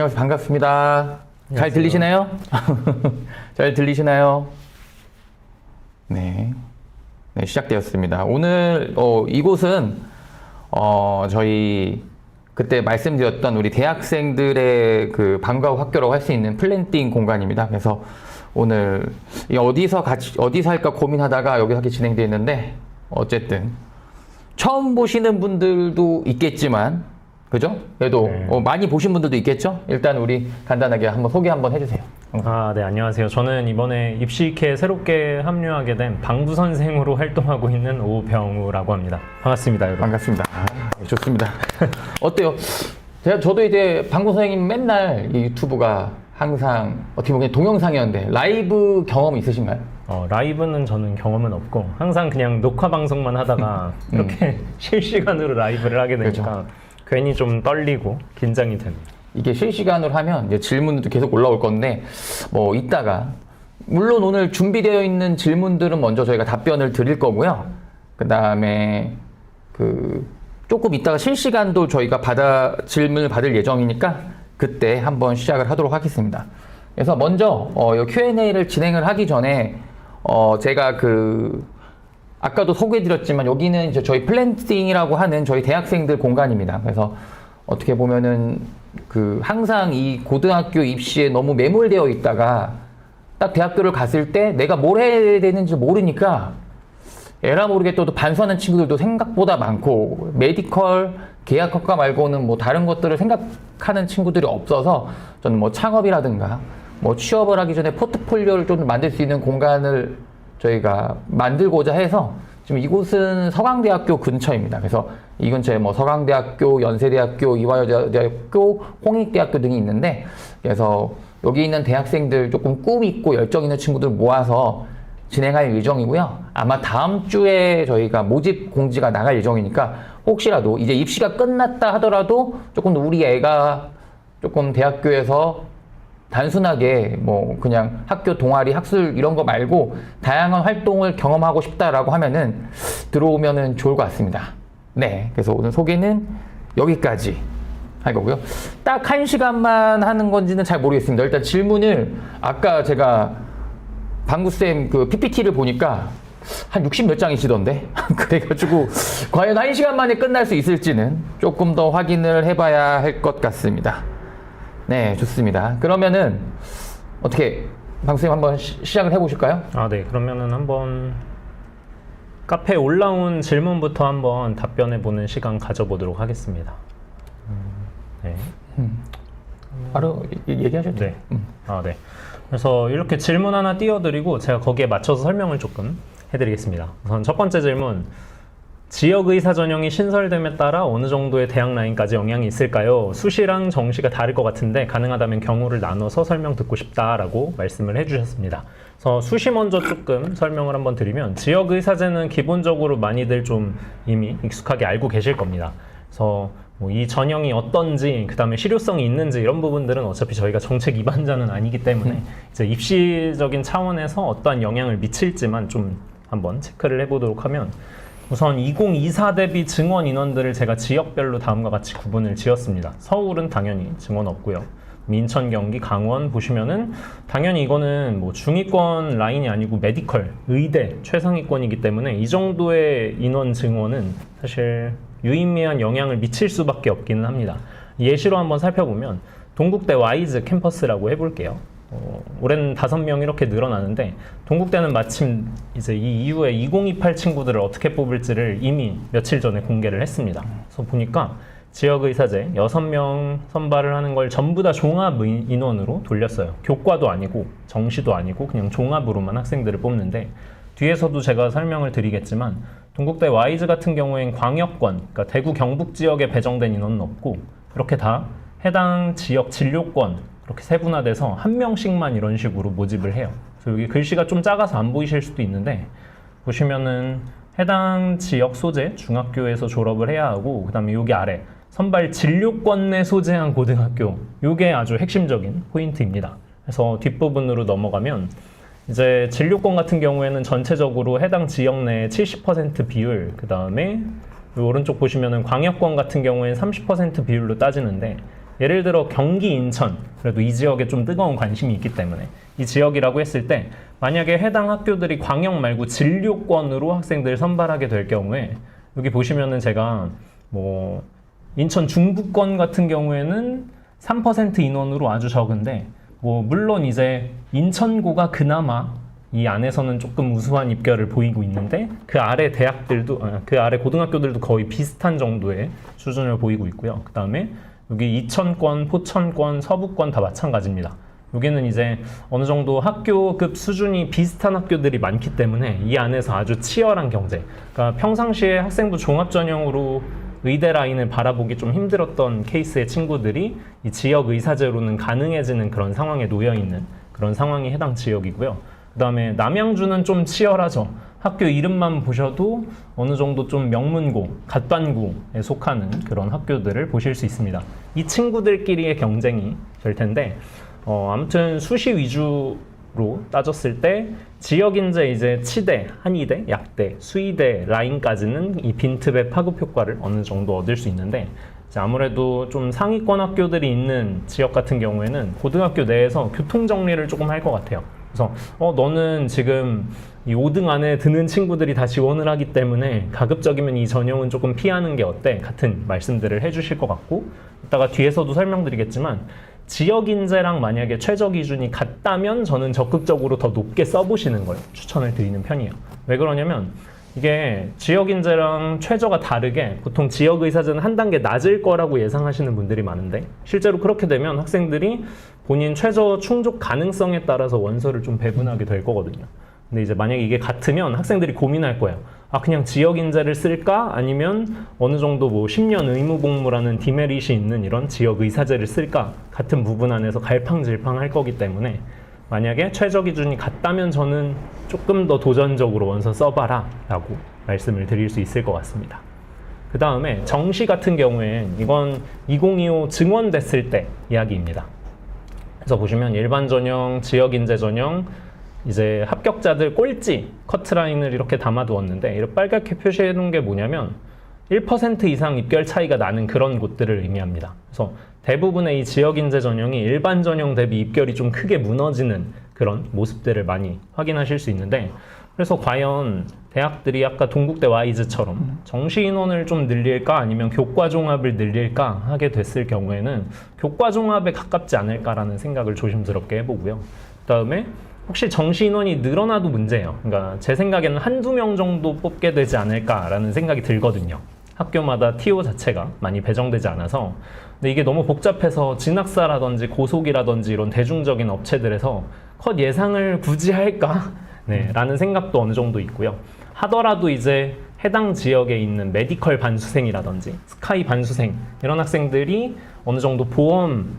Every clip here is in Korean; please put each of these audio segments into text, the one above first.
안녕하세요. 반갑습니다. 잘 안녕하세요. 들리시나요? 잘 들리시나요? 네. 네, 시작되었습니다. 오늘 이곳은 저희 그때 말씀드렸던 우리 대학생들의 그 방과 후 학교라고 할 수 있는 플랜팅 공간입니다. 그래서 오늘 어디서 할까 고민하다가 여기 하게 진행되어 있는데, 어쨌든 처음 보시는 분들도 있겠지만, 그죠? 그래도 많이 보신 분들도 있겠죠? 일단 우리 간단하게 한번 소개 한번 해주세요. 네, 안녕하세요. 저는 이번에 입시케에 새롭게 합류하게 된 방부 선생으로 활동하고 있는 오병우라고 합니다. 반갑습니다, 여러분. 반갑습니다. 좋습니다. 어때요? 저도 이제 방구 선생님 맨날 이 유튜브가 항상 어떻게 보면 동영상이었는데 라이브 경험 있으신가요? 라이브는 저는 경험은 없고 항상 그냥 녹화 방송만 하다가 이렇게 실시간으로 라이브를 하게 되니까 그렇죠. 괜히 좀 떨리고 긴장이 됩니다. 이게 실시간으로 하면 이제 질문도 계속 올라올 건데, 뭐 이따가 물론 오늘 준비되어 있는 질문들은 먼저 저희가 답변을 드릴 거고요. 그 다음에 조금 이따가 실시간도 저희가 질문을 받을 예정이니까 그때 한번 시작을 하도록 하겠습니다. 그래서 먼저 Q&A를 진행을 하기 전에 제가 아까도 소개해드렸지만 여기는 이제 저희 플랜팅이라고 하는 저희 대학생들 공간입니다. 그래서 어떻게 보면은 항상 이 고등학교 입시에 너무 매몰되어 있다가 딱 대학교를 갔을 때 내가 뭘 해야 되는지 모르니까 에라 모르게 또 반수하는 친구들도 생각보다 많고, 메디컬, 계약학과 말고는 뭐 다른 것들을 생각하는 친구들이 없어서 저는 뭐 창업이라든가 뭐 취업을 하기 전에 포트폴리오를 좀 만들 수 있는 공간을 저희가 만들고자 해서 지금 이곳은 서강대학교 근처입니다. 그래서 이 근처에 뭐 서강대학교, 연세대학교, 이화여자대학교, 홍익대학교 등이 있는데, 그래서 여기 있는 대학생들 조금 꿈 있고 열정 있는 친구들 모아서 진행할 예정이고요. 아마 다음 주에 저희가 모집 공지가 나갈 예정이니까 혹시라도 이제 입시가 끝났다 하더라도 조금 우리 애가 조금 대학교에서 단순하게 뭐 그냥 학교 동아리 학술 이런 거 말고 다양한 활동을 경험하고 싶다라고 하면은 들어오면은 좋을 것 같습니다. 네, 그래서 오늘 소개는 여기까지 할 거고요. 딱 1시간만 하는 건지는 잘 모르겠습니다. 일단 질문을 아까 제가 방구쌤 PPT를 보니까 한 60 몇 장이시던데 그래가지고 과연 1시간 만에 끝날 수 있을지는 조금 더 확인을 해봐야 할 것 같습니다. 네, 좋습니다. 그러면은 어떻게 방구쌤 한번 시작을 해보실까요? 네. 그러면은 한번 카페에 올라온 질문부터 한번 답변해보는 시간 가져보도록 하겠습니다. 네. 바로 얘기하셔도 돼요. 네. 네. 그래서 이렇게 질문 하나 띄워드리고 제가 거기에 맞춰서 설명을 조금 해드리겠습니다. 우선 첫 번째 질문. 지역의사 전형이 신설됨에 따라 어느 정도의 대학 라인까지 영향이 있을까요? 수시랑 정시가 다를 것 같은데 가능하다면 경우를 나눠서 설명 듣고 싶다라고 말씀을 해주셨습니다. 그래서 수시 먼저 조금 설명을 한번 드리면, 지역의사제는 기본적으로 많이들 좀 이미 익숙하게 알고 계실 겁니다. 그래서 뭐 이 전형이 어떤지, 그 다음에 실효성이 있는지 이런 부분들은 어차피 저희가 정책 입안자는 아니기 때문에 이제 입시적인 차원에서 어떠한 영향을 미칠지만 좀 한번 체크를 해보도록 하면, 우선 2024 대비 증원 인원들을 제가 지역별로 다음과 같이 구분을 지었습니다. 서울은 당연히 증원 없고요. 인천, 경기, 강원 보시면은 당연히 이거는 뭐 중위권 라인이 아니고 메디컬, 의대 최상위권이기 때문에 이 정도의 인원 증원은 사실 유의미한 영향을 미칠 수밖에 없기는 합니다. 예시로 한번 살펴보면 동국대 와이즈 캠퍼스라고 해볼게요. 올해는 5명 이렇게 늘어나는데, 동국대는 마침 이제 이 이후에 2028 친구들을 어떻게 뽑을지를 이미 며칠 전에 공개를 했습니다. 그래서 보니까 지역의사제 6명 선발을 하는 걸 전부 다 종합 인원으로 돌렸어요. 교과도 아니고 정시도 아니고 그냥 종합으로만 학생들을 뽑는데, 뒤에서도 제가 설명을 드리겠지만 동국대 와이즈 같은 경우엔 광역권, 그러니까 대구 경북 지역에 배정된 인원은 없고, 이렇게 다 해당 지역 진료권 이렇게 세분화돼서 한 명씩만 이런 식으로 모집을 해요. 그래서 여기 글씨가 좀 작아서 안 보이실 수도 있는데, 보시면은 해당 지역 소재 중학교에서 졸업을 해야 하고, 그 다음에 여기 아래 선발 진료권 내 소재한 고등학교, 이게 아주 핵심적인 포인트입니다. 그래서 뒷부분으로 넘어가면 이제 진료권 같은 경우에는 전체적으로 해당 지역 내 70% 비율, 그 다음에 오른쪽 보시면은 광역권 같은 경우에는 30% 비율로 따지는데, 예를 들어 경기 인천, 그래도 이 지역에 좀 뜨거운 관심이 있기 때문에 이 지역이라고 했을 때 만약에 해당 학교들이 광역 말고 진료권으로 학생들을 선발하게 될 경우에 여기 보시면은 제가 뭐 인천 중부권 같은 경우에는 3% 인원으로 아주 적은데 뭐 물론 이제 인천고가 그나마 이 안에서는 조금 우수한 입결을 보이고 있는데 그 아래 대학들도 그 아래 고등학교들도 거의 비슷한 정도의 수준을 보이고 있고요. 그 다음에 여기 이천권, 포천권, 서부권 다 마찬가지입니다. 여기는 이제 어느 정도 학교급 수준이 비슷한 학교들이 많기 때문에 이 안에서 아주 치열한 경제. 그러니까 평상시에 학생부 종합 전형으로 의대 라인을 바라보기 좀 힘들었던 케이스의 친구들이 이 지역 의사제로는 가능해지는 그런 상황에 놓여 있는 그런 상황이 해당 지역이고요. 그 다음에 남양주는 좀 치열하죠. 학교 이름만 보셔도 어느 정도 좀 명문고, 갓반구에 속하는 그런 학교들을 보실 수 있습니다. 이 친구들끼리의 경쟁이 될 텐데 아무튼 수시 위주로 따졌을 때 지역인재 이제 치대, 한의대, 약대, 수의대 라인까지는 이 빈틈의 파급 효과를 어느 정도 얻을 수 있는데 아무래도 좀 상위권 학교들이 있는 지역 같은 경우에는 고등학교 내에서 교통 정리를 조금 할 것 같아요. 그래서 너는 지금 이 5등 안에 드는 친구들이 다 지원을 하기 때문에 가급적이면 이 전형은 조금 피하는 게 어때? 같은 말씀들을 해주실 것 같고 이따가 뒤에서도 설명드리겠지만 지역 인재랑 만약에 최저 기준이 같다면 저는 적극적으로 더 높게 써보시는 걸 추천을 드리는 편이에요. 왜 그러냐면 이게 지역 인재랑 최저가 다르게 보통 지역 의사제는 한 단계 낮을 거라고 예상하시는 분들이 많은데 실제로 그렇게 되면 학생들이 본인 최저 충족 가능성에 따라서 원서를 좀 배분하게 될 거거든요. 근데 이제 만약에 이게 같으면 학생들이 고민할 거예요. 아, 그냥 지역 인재를 쓸까? 아니면 어느 정도 뭐 10년 의무 복무라는 디메릿이 있는 이런 지역 의사제를 쓸까? 같은 부분 안에서 갈팡질팡할 거기 때문에 만약에 최저 기준이 같다면 저는 조금 더 도전적으로 원서 써봐라 라고 말씀을 드릴 수 있을 것 같습니다. 그 다음에 정시 같은 경우엔 이건 2025 증원됐을 때 이야기입니다. 그래서 보시면 일반 전형, 지역 인재 전형, 이제 합격자들 꼴찌 커트라인을 이렇게 담아두었는데 이렇게 빨갛게 표시해 놓은 게 뭐냐면 1% 이상 입결 차이가 나는 그런 곳들을 의미합니다. 그래서 대부분의 이 지역 인재 전형이 일반 전형 대비 입결이 좀 크게 무너지는 그런 모습들을 많이 확인하실 수 있는데 그래서 과연 대학들이 아까 동국대 와이즈처럼 정시 인원을 좀 늘릴까 아니면 교과 종합을 늘릴까 하게 됐을 경우에는 교과 종합에 가깝지 않을까라는 생각을 조심스럽게 해보고요. 그 다음에 혹시 정시 인원이 늘어나도 문제예요. 그러니까 제 생각에는 한두 명 정도 뽑게 되지 않을까라는 생각이 들거든요. 학교마다 TO 자체가 많이 배정되지 않아서. 근데 이게 너무 복잡해서 진학사라든지 고속이라든지 이런 대중적인 업체들에서 컷 예상을 굳이 할까? 네, 라는 생각도 어느 정도 있고요. 하더라도 이제 해당 지역에 있는 메디컬 반수생이라든지 스카이 반수생 이런 학생들이 어느 정도 보험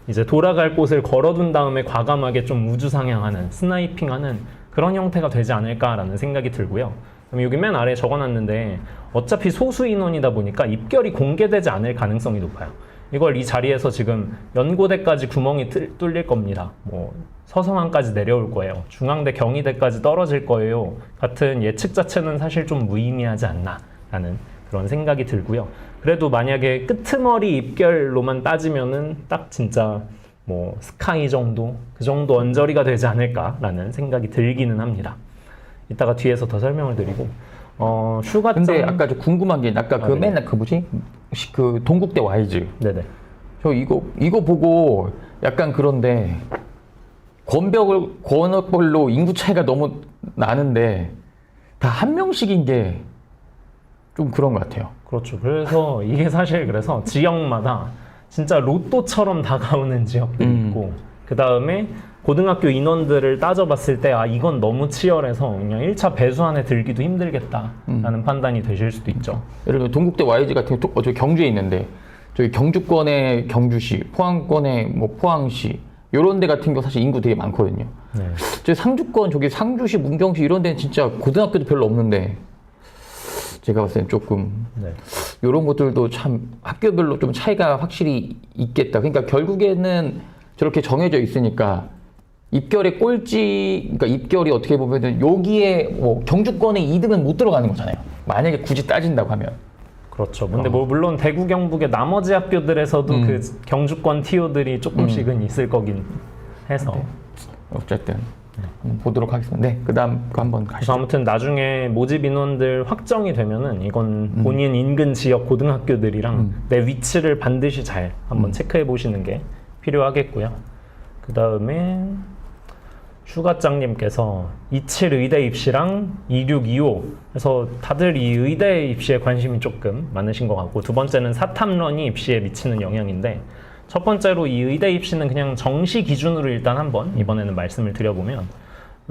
이제 돌아갈 곳을 걸어둔 다음에 과감하게 좀 우주상향하는 스나이핑하는 그런 형태가 되지 않을까라는 생각이 들고요. 그럼 여기 맨 아래에 적어놨는데 어차피 소수 인원이다 보니까 입결이 공개되지 않을 가능성이 높아요. 이걸 이 자리에서 지금 연고대까지 구멍이 뚫릴 겁니다. 뭐 서성한까지 내려올 거예요. 중앙대, 경희대까지 떨어질 거예요. 같은 예측 자체는 사실 좀 무의미하지 않나라는 그런 생각이 들고요. 그래도 만약에 끄트머리 입결로만 따지면은 딱 진짜 뭐 스카이 정도 그 정도 언저리가 되지 않을까라는 생각이 들기는 합니다. 이따가 뒤에서 더 설명을 드리고 휴가점. 근데 아까 저 궁금한 게 아까 그 맨날 그 뭐지 그 동국대 와이즈. 네네. 저 이거 보고 약간 그런데 권역별로 인구 차이가 너무 나는데 다 한 명씩인 게 좀 그런 것 같아요. 그렇죠. 그래서 이게 사실 그래서 지역마다 진짜 로또처럼 다가오는 지역들이 있고 그 다음에 고등학교 인원들을 따져봤을 때 아 이건 너무 치열해서 그냥 1차 배수 안에 들기도 힘들겠다라는 판단이 되실 수도 있죠. 예를 들어 동국대 YG 같은 경우 저기 경주에 있는데 저기 경주권의 경주시, 포항권의 뭐 포항시 이런 데 같은 경우 사실 인구 되게 많거든요. 네. 저 상주권 저기 상주시, 문경시 이런 데는 진짜 고등학교도 별로 없는데 제가 봤을 땐 조금 네. 이런 것들도 참 학교별로 좀 차이가 확실히 있겠다. 그러니까 결국에는 저렇게 정해져 있으니까 입결의 꼴찌, 그러니까 입결이 어떻게 보면은 여기에 뭐 경주권에 2등은 못 들어가는 거잖아요. 만약에 굳이 따진다고 하면. 그렇죠. 근데 뭐 물론 대구 경북의 나머지 학교들에서도 그 경주권 TO들이 조금씩은 있을 거긴 해서. 네. 어쨌든 한번 보도록 하겠습니다. 네, 그다음 거 한번 그래서 가시죠. 아무튼 나중에 모집 인원들 확정이 되면은 이건 본인 인근 지역 고등학교들이랑 내 위치를 반드시 잘 한번 체크해 보시는 게 필요하겠고요. 그 다음에 휴가장님께서 27 의대 입시랑 2625 그래서 다들 이 의대 입시에 관심이 조금 많으신 것 같고, 두 번째는 사탐런이 입시에 미치는 영향인데, 첫 번째로 이 의대 입시는 그냥 정시 기준으로 일단 한번 이번에는 말씀을 드려보면,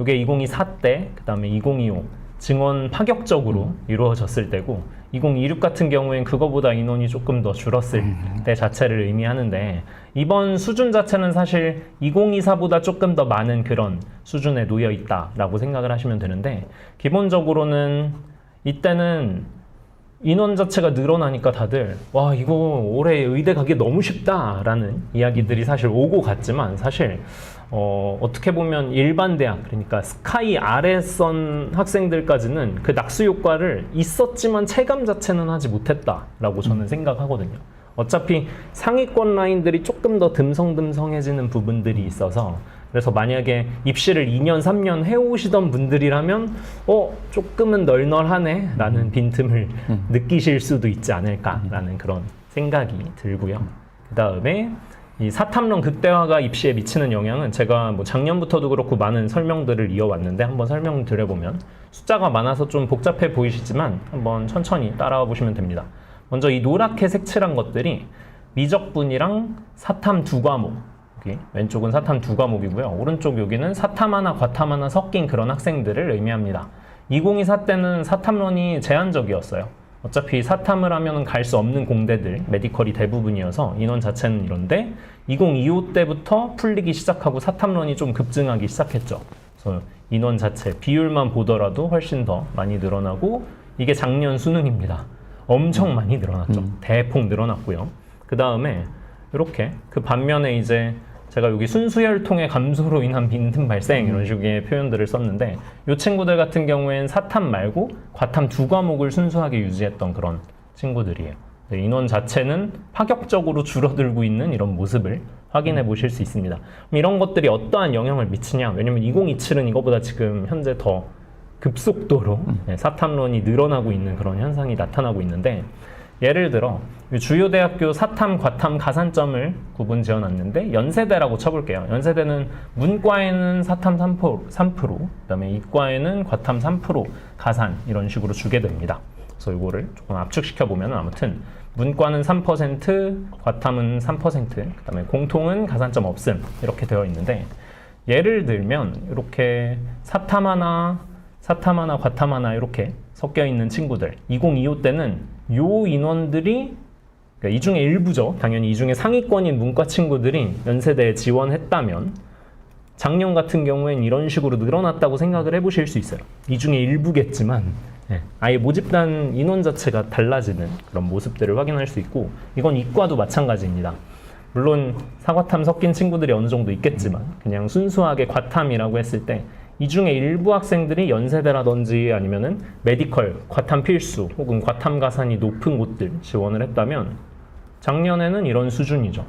이게 2024 때, 그 다음에 2025 증원 파격적으로 이루어졌을 때고, 2026 같은 경우엔 그거보다 인원이 조금 더 줄었을 때 자체를 의미하는데, 이번 수준 자체는 사실 2024보다 조금 더 많은 그런 수준에 놓여 있다라고 생각을 하시면 되는데, 기본적으로는 이때는 인원 자체가 늘어나니까 다들 와 이거 올해 의대 가기 너무 쉽다라는 이야기들이 사실 오고 갔지만, 사실 어떻게 보면 일반 대학, 그러니까 스카이 아래선 학생들까지는 그 낙수 효과를 있었지만 체감 자체는 하지 못했다라고 저는 생각하거든요. 어차피 상위권 라인들이 조금 더 듬성듬성해지는 부분들이 있어서, 그래서 만약에 입시를 2년, 3년 해오시던 분들이라면 조금은 널널하네 라는 빈틈을 느끼실 수도 있지 않을까라는 그런 생각이 들고요. 그 다음에 이 사탐론 극대화가 입시에 미치는 영향은 제가 뭐 작년부터도 그렇고 많은 설명들을 이어왔는데, 한번 설명드려보면 숫자가 많아서 좀 복잡해 보이시지만 한번 천천히 따라와 보시면 됩니다. 먼저 이 노랗게 색칠한 것들이 미적분이랑 사탐 두 과목, 여기 왼쪽은 사탐 두 과목이고요. 오른쪽 여기는 사탐 하나, 과탐 하나 섞인 그런 학생들을 의미합니다. 2024 때는 사탐론이 제한적이었어요. 어차피 사탐을 하면 갈 수 없는 공대들, 메디컬이 대부분이어서 인원 자체는 이런데, 2025 때부터 풀리기 시작하고 사탐론이 좀 급증하기 시작했죠. 그래서 인원 자체, 비율만 보더라도 훨씬 더 많이 늘어나고, 이게 작년 수능입니다. 엄청 많이 늘어났죠. 대폭 늘어났고요. 그 다음에 이렇게 그 반면에 이제 제가 여기 순수혈통의 감소로 인한 빈틈 발생 이런 식의 표현들을 썼는데, 이 친구들 같은 경우엔 사탐 말고 과탐 두 과목을 순수하게 유지했던 그런 친구들이에요. 네, 인원 자체는 파격적으로 줄어들고 있는 이런 모습을 확인해 보실 수 있습니다. 그럼 이런 것들이 어떠한 영향을 미치냐? 왜냐면 2027은 이거보다 지금 현재 더 급속도로 사탐론이 늘어나고 있는 그런 현상이 나타나고 있는데, 예를 들어 주요 대학교 사탐, 과탐 가산점을 구분 지어놨는데, 연세대라고 쳐볼게요. 연세대는 문과에는 사탐 3%, 그다음에 이과에는 과탐 3% 가산 이런 식으로 주게 됩니다. 그래서 이거를 조금 압축시켜 보면 아무튼 문과는 3%, 과탐은 3%, 그다음에 공통은 가산점 없음 이렇게 되어 있는데, 예를 들면 이렇게 사탐 하나, 과탐 하나 이렇게 섞여 있는 친구들, 2025 때는 요 인원들이, 그러니까 이 중에 일부죠. 당연히 이 중에 상위권인 문과 친구들이 연세대에 지원했다면 작년 같은 경우엔 이런 식으로 늘어났다고 생각을 해보실 수 있어요. 이 중에 일부겠지만 아예 모집단 인원 자체가 달라지는 그런 모습들을 확인할 수 있고, 이건 이과도 마찬가지입니다. 물론 사과탐 섞인 친구들이 어느 정도 있겠지만 그냥 순수하게 과탐이라고 했을 때 이 중에 일부 학생들이 연세대라든지 아니면은 메디컬, 과탐 필수 혹은 과탐 가산이 높은 곳들 지원을 했다면 작년에는 이런 수준이죠.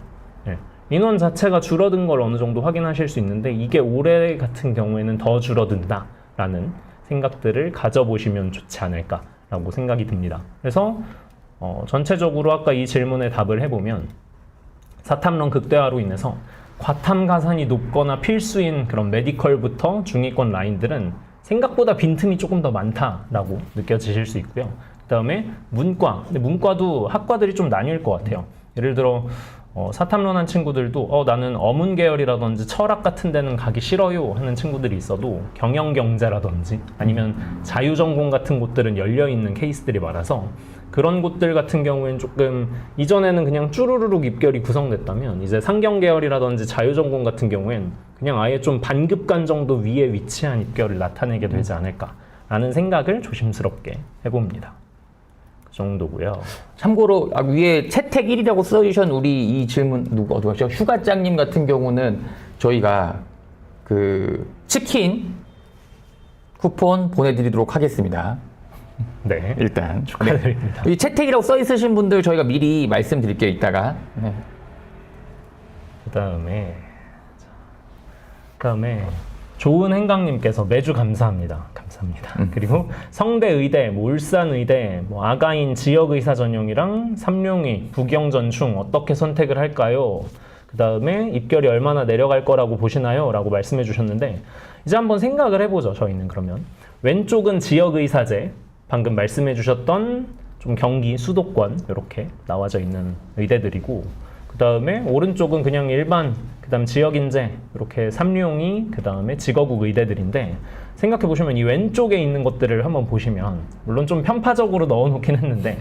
인원 자체가 줄어든 걸 어느 정도 확인하실 수 있는데, 이게 올해 같은 경우에는 더 줄어든다라는 생각들을 가져보시면 좋지 않을까라고 생각이 듭니다. 그래서 전체적으로 아까 이 질문에 답을 해보면, 사탐론 극대화로 인해서 과탐 가산이 높거나 필수인 그런 메디컬부터 중위권 라인들은 생각보다 빈틈이 조금 더 많다라고 느껴지실 수 있고요. 그 다음에 문과, 근데 문과도 학과들이 좀 나뉠 것 같아요. 예를 들어 사탐론한 친구들도 나는 어문 계열이라든지 철학 같은 데는 가기 싫어요 하는 친구들이 있어도, 경영경제라든지 아니면 자유전공 같은 곳들은 열려있는 케이스들이 많아서, 그런 곳들 같은 경우에는 조금 이전에는 그냥 쭈루루룩 입결이 구성됐다면, 이제 상경계열이라든지 자유전공 같은 경우엔 그냥 아예 좀 반급간 정도 위에 위치한 입결을 나타내게 되지 않을까라는 생각을 조심스럽게 해봅니다. 그 정도고요. 참고로 위에 채택 1이라고 써주신 우리 이 질문 누구죠? 휴가장님 같은 경우는 저희가 그 치킨 쿠폰 보내드리도록 하겠습니다. 네. 일단 축하드립니다. 이 채택이라고 써 있으신 분들 저희가 미리 말씀드릴게요. 이따가. 네. 그다음에 좋은 행강님께서 매주 감사합니다. 감사합니다. 그리고 성대의대, 울산의대, 아가인 지역의사 전형이랑 삼룡의 부경전충 어떻게 선택을 할까요? 그 다음에 입결이 얼마나 내려갈 거라고 보시나요? 라고 말씀해 주셨는데 이제 한번 생각을 해보죠. 저희는 그러면 왼쪽은 지역의사제, 방금 말씀해 주셨던 좀 경기, 수도권 이렇게 나와져 있는 의대들이고 그 다음에 오른쪽은 그냥 일반 그 다음 지역인재 이렇게 삼룡이 그 다음에 직어국 의대들인데 생각해 보시면 이 왼쪽에 있는 것들을 한번 보시면 물론 좀 편파적으로 넣어놓긴 했는데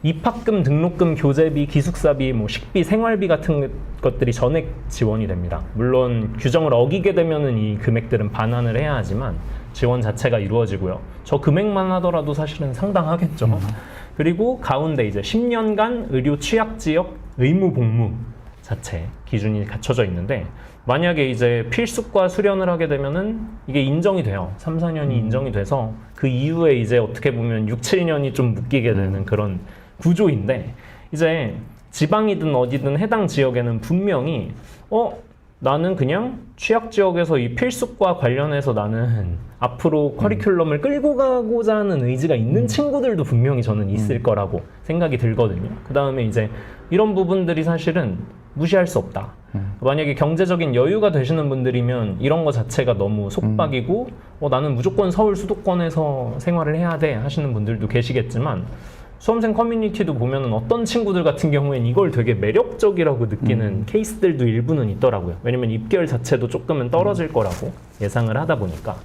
입학금, 등록금, 교재비, 기숙사비, 식비, 생활비 같은 것들이 전액 지원이 됩니다. 물론 규정을 어기게 되면은 이 금액들은 반환을 해야 하지만 지원 자체가 이루어지고요. 저 금액만 하더라도 사실은 상당하겠죠. 그리고 가운데 이제 10년간 의료 취약 지역 의무 복무 자체 기준이 갖춰져 있는데 만약에 이제 필수과 수련을 하게 되면은 이게 인정이 돼요. 3, 4년이 인정이 돼서 그 이후에 이제 어떻게 보면 6, 7년이 좀 묶이게 되는 그런 구조인데 이제 지방이든 어디든 해당 지역에는 분명히 나는 그냥 취약 지역에서 이 필수과 관련해서 나는 앞으로 커리큘럼을 끌고 가고자 하는 의지가 있는 친구들도 분명히 저는 있을 거라고 생각이 들거든요. 그 다음에 이제 이런 부분들이 사실은 무시할 수 없다. 만약에 경제적인 여유가 되시는 분들이면 이런 거 자체가 너무 속박이고 나는 무조건 서울 수도권에서 생활을 해야 돼 하시는 분들도 계시겠지만 수험생 커뮤니티도 보면은 어떤 친구들 같은 경우엔 이걸 되게 매력적이라고 느끼는 케이스들도 일부는 있더라고요. 왜냐면 입결 자체도 조금은 떨어질 거라고 예상을 하다 보니까.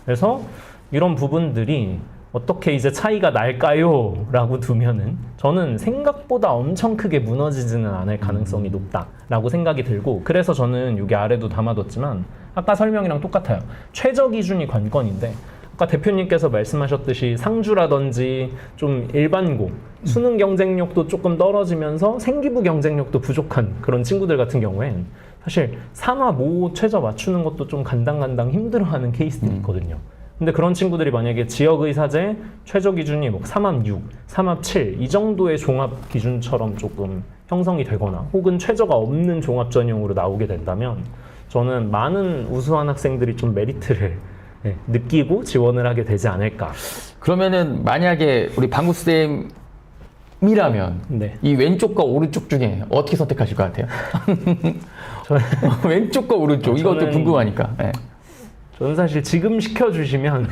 그래서 이런 부분들이 어떻게 이제 차이가 날까요? 라고 두면은 저는 생각보다 엄청 크게 무너지지는 않을 가능성이 높다라고 생각이 들고 그래서 저는 여기 아래도 담아뒀지만 아까 설명이랑 똑같아요. 최저 기준이 관건인데 아까 대표님께서 말씀하셨듯이 상주라든지 좀 일반고 수능 경쟁력도 조금 떨어지면서 생기부 경쟁력도 부족한 그런 친구들 같은 경우엔 사실 3화, 5 최저 맞추는 것도 좀 간당간당 힘들어하는 케이스들이 있거든요. 근데 그런 친구들이 만약에 지역의사제 최저 기준이 3합 6, 3합 7 이 정도의 종합 기준처럼 조금 형성이 되거나 혹은 최저가 없는 종합 전형으로 나오게 된다면 저는 많은 우수한 학생들이 좀 메리트를 느끼고 지원을 하게 되지 않을까. 그러면은 만약에 우리 방구쌤이라면 네. 이 왼쪽과 오른쪽 중에 어떻게 선택하실 것 같아요? 왼쪽과 오른쪽 이것도 궁금하니까. 네. 저는 사실 지금 시켜주시면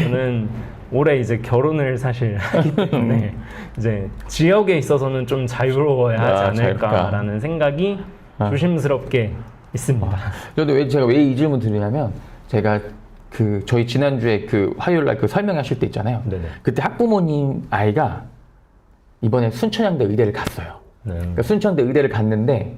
저는 올해 이제 결혼을 사실 하기 때문에 이제 지역에 있어서는 좀 자유로워야 하지 않을까라는 생각이 조심스럽게 있습니다. 저도 제가 왜 이 질문 드리냐면 제가 저희 지난주에 화요일 날 설명하실 때 있잖아요. 네네. 그때 학부모님 아이가 이번에 순천향대 의대를 갔어요. 네. 그러니까 순천대 의대를 갔는데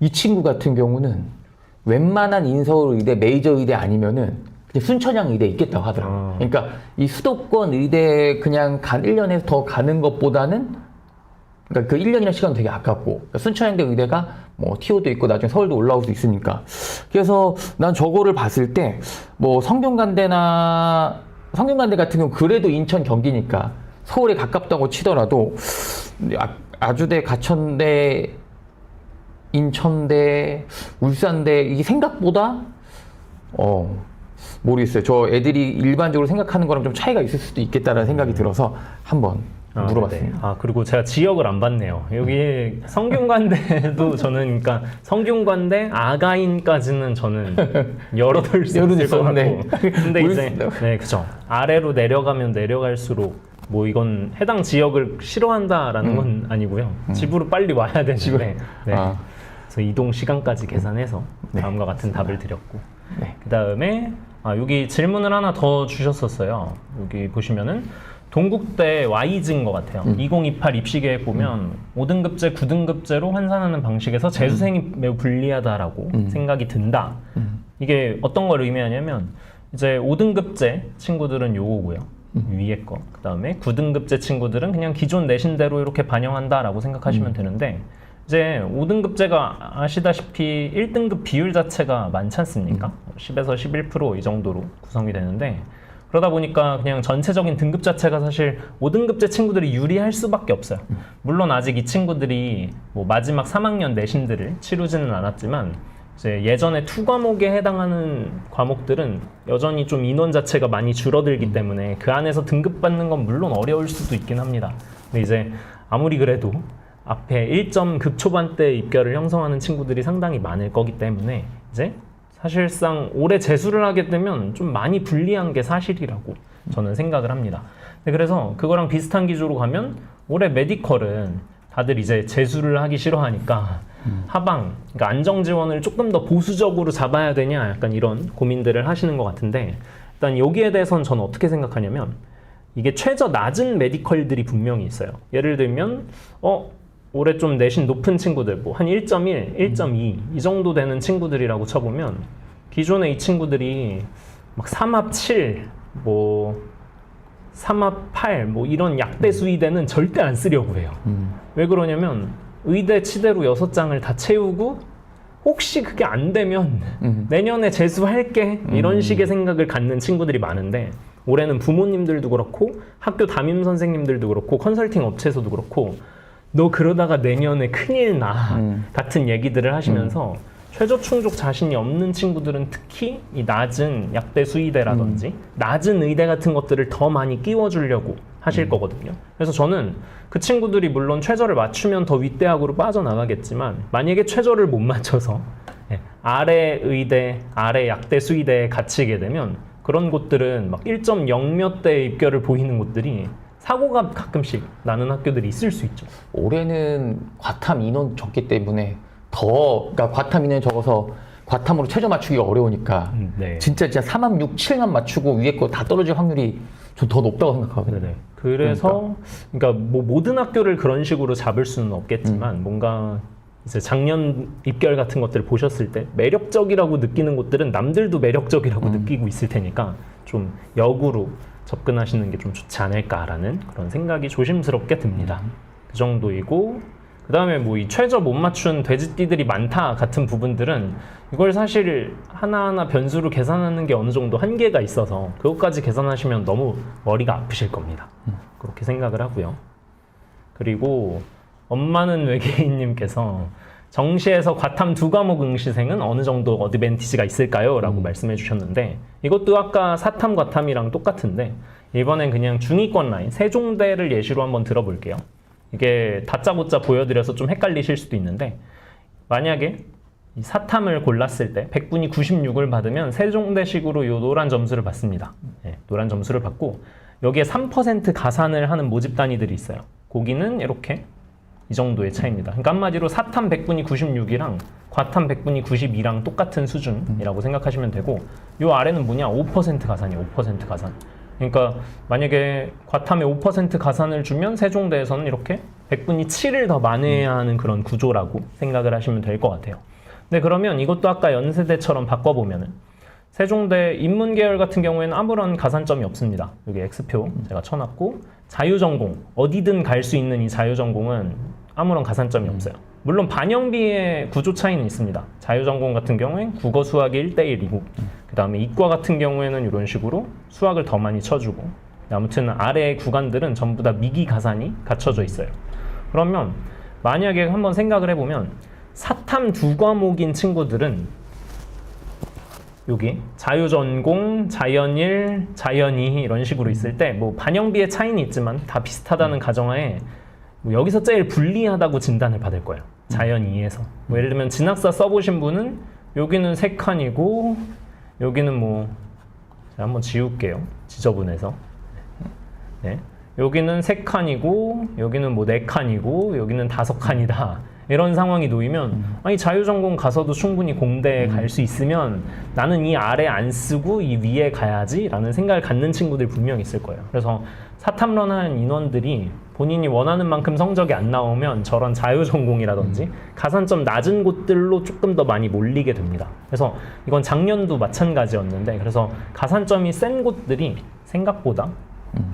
이 친구 같은 경우는 웬만한 인서울 의대, 메이저 의대 아니면은 그냥 순천향 의대에 있겠다고 하더라고요. 그러니까 이 수도권 의대 그냥 1년에 더 가는 것보다는 그러니까 그 1년이라는 시간은 되게 아깝고 그러니까 순천향대 의대가 TO도 있고 나중에 서울도 올라올 수 있으니까 그래서 난 저거를 봤을 때 성균관대 같은 경우 그래도 인천 경기니까 서울에 가깝다고 치더라도 아주대, 가천대, 인천대, 울산대 이게 생각보다 모르겠어요. 저 애들이 일반적으로 생각하는 거랑 좀 차이가 있을 수도 있겠다라는 생각이 들어서 한번 물어봤습니다. 네. 그리고 제가 지역을 안 봤네요. 여기 성균관대도 저는 그러니까 성균관대 아가인까지는 저는 열어둘 수 있을 것 같고 근데 이제 그죠. 아래로 내려가면 내려갈수록 이건 해당 지역을 싫어한다라는 건 아니고요. 집으로 빨리 와야 되는데 그래서 이동 시간까지 계산해서 다음과 같은 답을 드렸고 그 다음에 여기 질문을 하나 더 주셨었어요. 여기 보시면은 동국대 Y지인 것 같아요. 2028 입시계획 보면 5등급제, 9등급제로 환산하는 방식에서 재수생이 매우 불리하다라고 생각이 든다. 이게 어떤 걸 의미하냐면 이제 5등급제 친구들은 요거고요. 위에 거. 그 다음에 9등급제 친구들은 그냥 기존 내신대로 이렇게 반영한다라고 생각하시면 되는데 이제 5등급제가 아시다시피 1등급 비율 자체가 많지 않습니까? 10에서 11% 이 정도로 구성이 되는데 그러다 보니까 그냥 전체적인 등급 자체가 사실 5등급제 친구들이 유리할 수밖에 없어요. 물론 아직 이 친구들이 뭐 마지막 3학년 내신들을 치르지는 않았지만 이제 예전에 투 과목에 해당하는 과목들은 여전히 좀 인원 자체가 많이 줄어들기 때문에 그 안에서 등급 받는 건 물론 어려울 수도 있긴 합니다. 근데 이제 아무리 그래도 앞에 1점 극초반 때 입결을 형성하는 친구들이 상당히 많을 거기 때문에 이제 사실상 올해 재수를 하게 되면 좀 많이 불리한 게 사실이라고 저는 생각을 합니다. 그래서 그거랑 비슷한 기조로 가면 올해 메디컬은 다들 이제 재수를 하기 싫어하니까 하방, 그러니까 안정 지원을 조금 더 보수적으로 잡아야 되냐 약간 이런 고민들을 하시는 것 같은데 일단 여기에 대해서는 저는 어떻게 생각하냐면 이게 최저 낮은 메디컬들이 분명히 있어요. 예를 들면 올해 좀 내신 높은 친구들 뭐 한 1.1, 1.2 이 정도 되는 친구들이라고 쳐보면 기존에 이 친구들이 막 3합 7, 뭐 3합 8 뭐 이런 약대 수의대는 절대 안 쓰려고 해요. 왜 그러냐면 의대 치대로 6장을 다 채우고 혹시 그게 안 되면 내년에 재수할게 이런 식의 생각을 갖는 친구들이 많은데 올해는 부모님들도 그렇고 학교 담임 선생님들도 그렇고 컨설팅 업체에서도 그렇고 너 그러다가 내년에 큰일 나 같은 얘기들을 하시면서 최저 충족 자신이 없는 친구들은 특히 이 낮은 약대 수의대라든지 낮은 의대 같은 것들을 더 많이 끼워주려고 하실 거거든요. 그래서 저는 그 친구들이 물론 최저를 맞추면 더 윗대학으로 빠져나가겠지만 만약에 최저를 못 맞춰서 아래 의대, 아래 약대 수의대에 갇히게 되면 그런 곳들은 막 1.0 몇 대 입결을 보이는 곳들이 사고가 가끔씩 나는 학교들이 있을 수 있죠. 올해는 과탐 인원 적기 때문에 그러니까 과탐 인원이 적어서 과탐으로 최저 맞추기가 어려우니까 네. 진짜 3합 6, 7만 맞추고 위에 거 다 떨어질 확률이 좀 더 높다고 생각하거든요. 네네. 그래서 그러니까 뭐 모든 학교를 그런 식으로 잡을 수는 없겠지만 뭔가 이제 작년 입결 같은 것들을 보셨을 때 매력적이라고 느끼는 곳들은 남들도 매력적이라고 느끼고 있을 테니까 좀 역으로 접근하시는 게 좀 좋지 않을까라는 그런 생각이 조심스럽게 듭니다. 그 정도이고 그 다음에 뭐 이 최저 못 맞춘 돼지띠들이 많다 같은 부분들은 이걸 사실 하나하나 변수로 계산하는 게 어느 정도 한계가 있어서 그것까지 계산하시면 너무 머리가 아프실 겁니다. 그렇게 생각을 하고요. 그리고 엄마는 외계인님께서 정시에서 과탐 2과목 응시생은 어느 정도 어드밴티지가 있을까요? 라고 말씀해 주셨는데 이것도 아까 사탐 과탐이랑 똑같은데 이번엔 그냥 중위권 라인 세종대를 예시로 한번 들어볼게요. 이게 다짜고짜 보여드려서 좀 헷갈리실 수도 있는데 만약에 이 사탐을 골랐을 때 100분이 96을 받으면 세종대식으로 이 노란 점수를 받습니다. 네, 노란 점수를 받고 여기에 3% 가산을 하는 모집 단위들이 있어요. 거기는 이렇게 이 정도의 차이입니다. 그러니까 한마디로 사탐 100분이 96이랑 과탐 100분이 92랑 똑같은 수준이라고 생각하시면 되고 이 아래는 뭐냐? 5% 가산이에요. 5% 가산. 그러니까 만약에 과탐에 5% 가산을 주면 세종대에서는 이렇게 100분이 7을 더 만회해야 하는 그런 구조라고 생각을 하시면 될 것 같아요. 근데 그러면 이것도 아까 연세대처럼 바꿔보면은 세종대 인문계열 같은 경우에는 아무런 가산점이 없습니다. 여기 X표 제가 쳐놨고 자유전공 어디든 갈 수 있는 이 자유전공은 아무런 가산점이 없어요. 물론 반영비의 구조 차이는 있습니다. 자유전공 같은 경우엔 국어 수학이 1대1이고 그 다음에 이과 같은 경우에는 이런 식으로 수학을 더 많이 쳐주고 아무튼 아래 구간들은 전부 다 미기 가산이 갖춰져 있어요. 그러면 만약에 한번 생각을 해보면 사탐 2과목인 친구들은 여기 자유전공, 자연1, 자연2 이런 식으로 있을 때 뭐 반영비의 차이는 있지만 다 비슷하다는 가정하에 뭐 여기서 제일 불리하다고 진단을 받을 거예요. 자연2에서 뭐 예를 들면 진학사 써보신 분은 여기는 3칸이고 여기는 뭐 제가 한번 지울게요. 지저분해서 네. 여기는 3칸이고 여기는 뭐 4칸이고 여기는 5칸이다. 이런 상황이 놓이면 아니 자유전공 가서도 충분히 공대에 갈 수 있으면 나는 이 아래 안 쓰고 이 위에 가야지 라는 생각을 갖는 친구들 분명히 있을 거예요. 그래서 사탐런한 인원들이 본인이 원하는 만큼 성적이 안 나오면 저런 자유전공이라든지 가산점 낮은 곳들로 조금 더 많이 몰리게 됩니다. 그래서 이건 작년도 마찬가지였는데 그래서 가산점이 센 곳들이 생각보다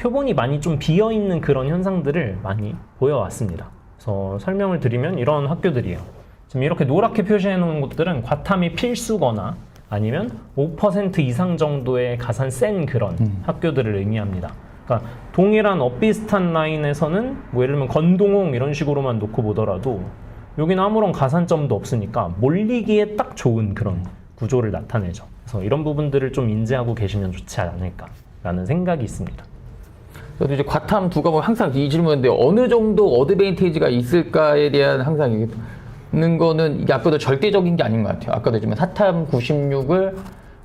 표본이 많이 좀 비어있는 그런 현상들을 많이 보여왔습니다. 그래서 설명을 드리면 이런 학교들이에요. 지금 이렇게 노랗게 표시해 놓은 곳들은 과탐이 필수거나 아니면 5% 이상 정도의 가산 센 그런 학교들을 의미합니다. 그러니까 동일한 엇비슷한 라인에서는 뭐 예를 들면 건동홍 이런 식으로만 놓고 보더라도 여기는 아무런 가산점도 없으니까 몰리기에 딱 좋은 그런 구조를 나타내죠. 그래서 이런 부분들을 좀 인지하고 계시면 좋지 않을까라는 생각이 있습니다. 저도 이제 과탐 두 과목 항상 이 질문인데 어느 정도 어드밴티지가 있을까에 대한 항상 있는 거는 이게 아까도 절대적인 게 아닌 것 같아요. 아까도 했지만 사탐 96을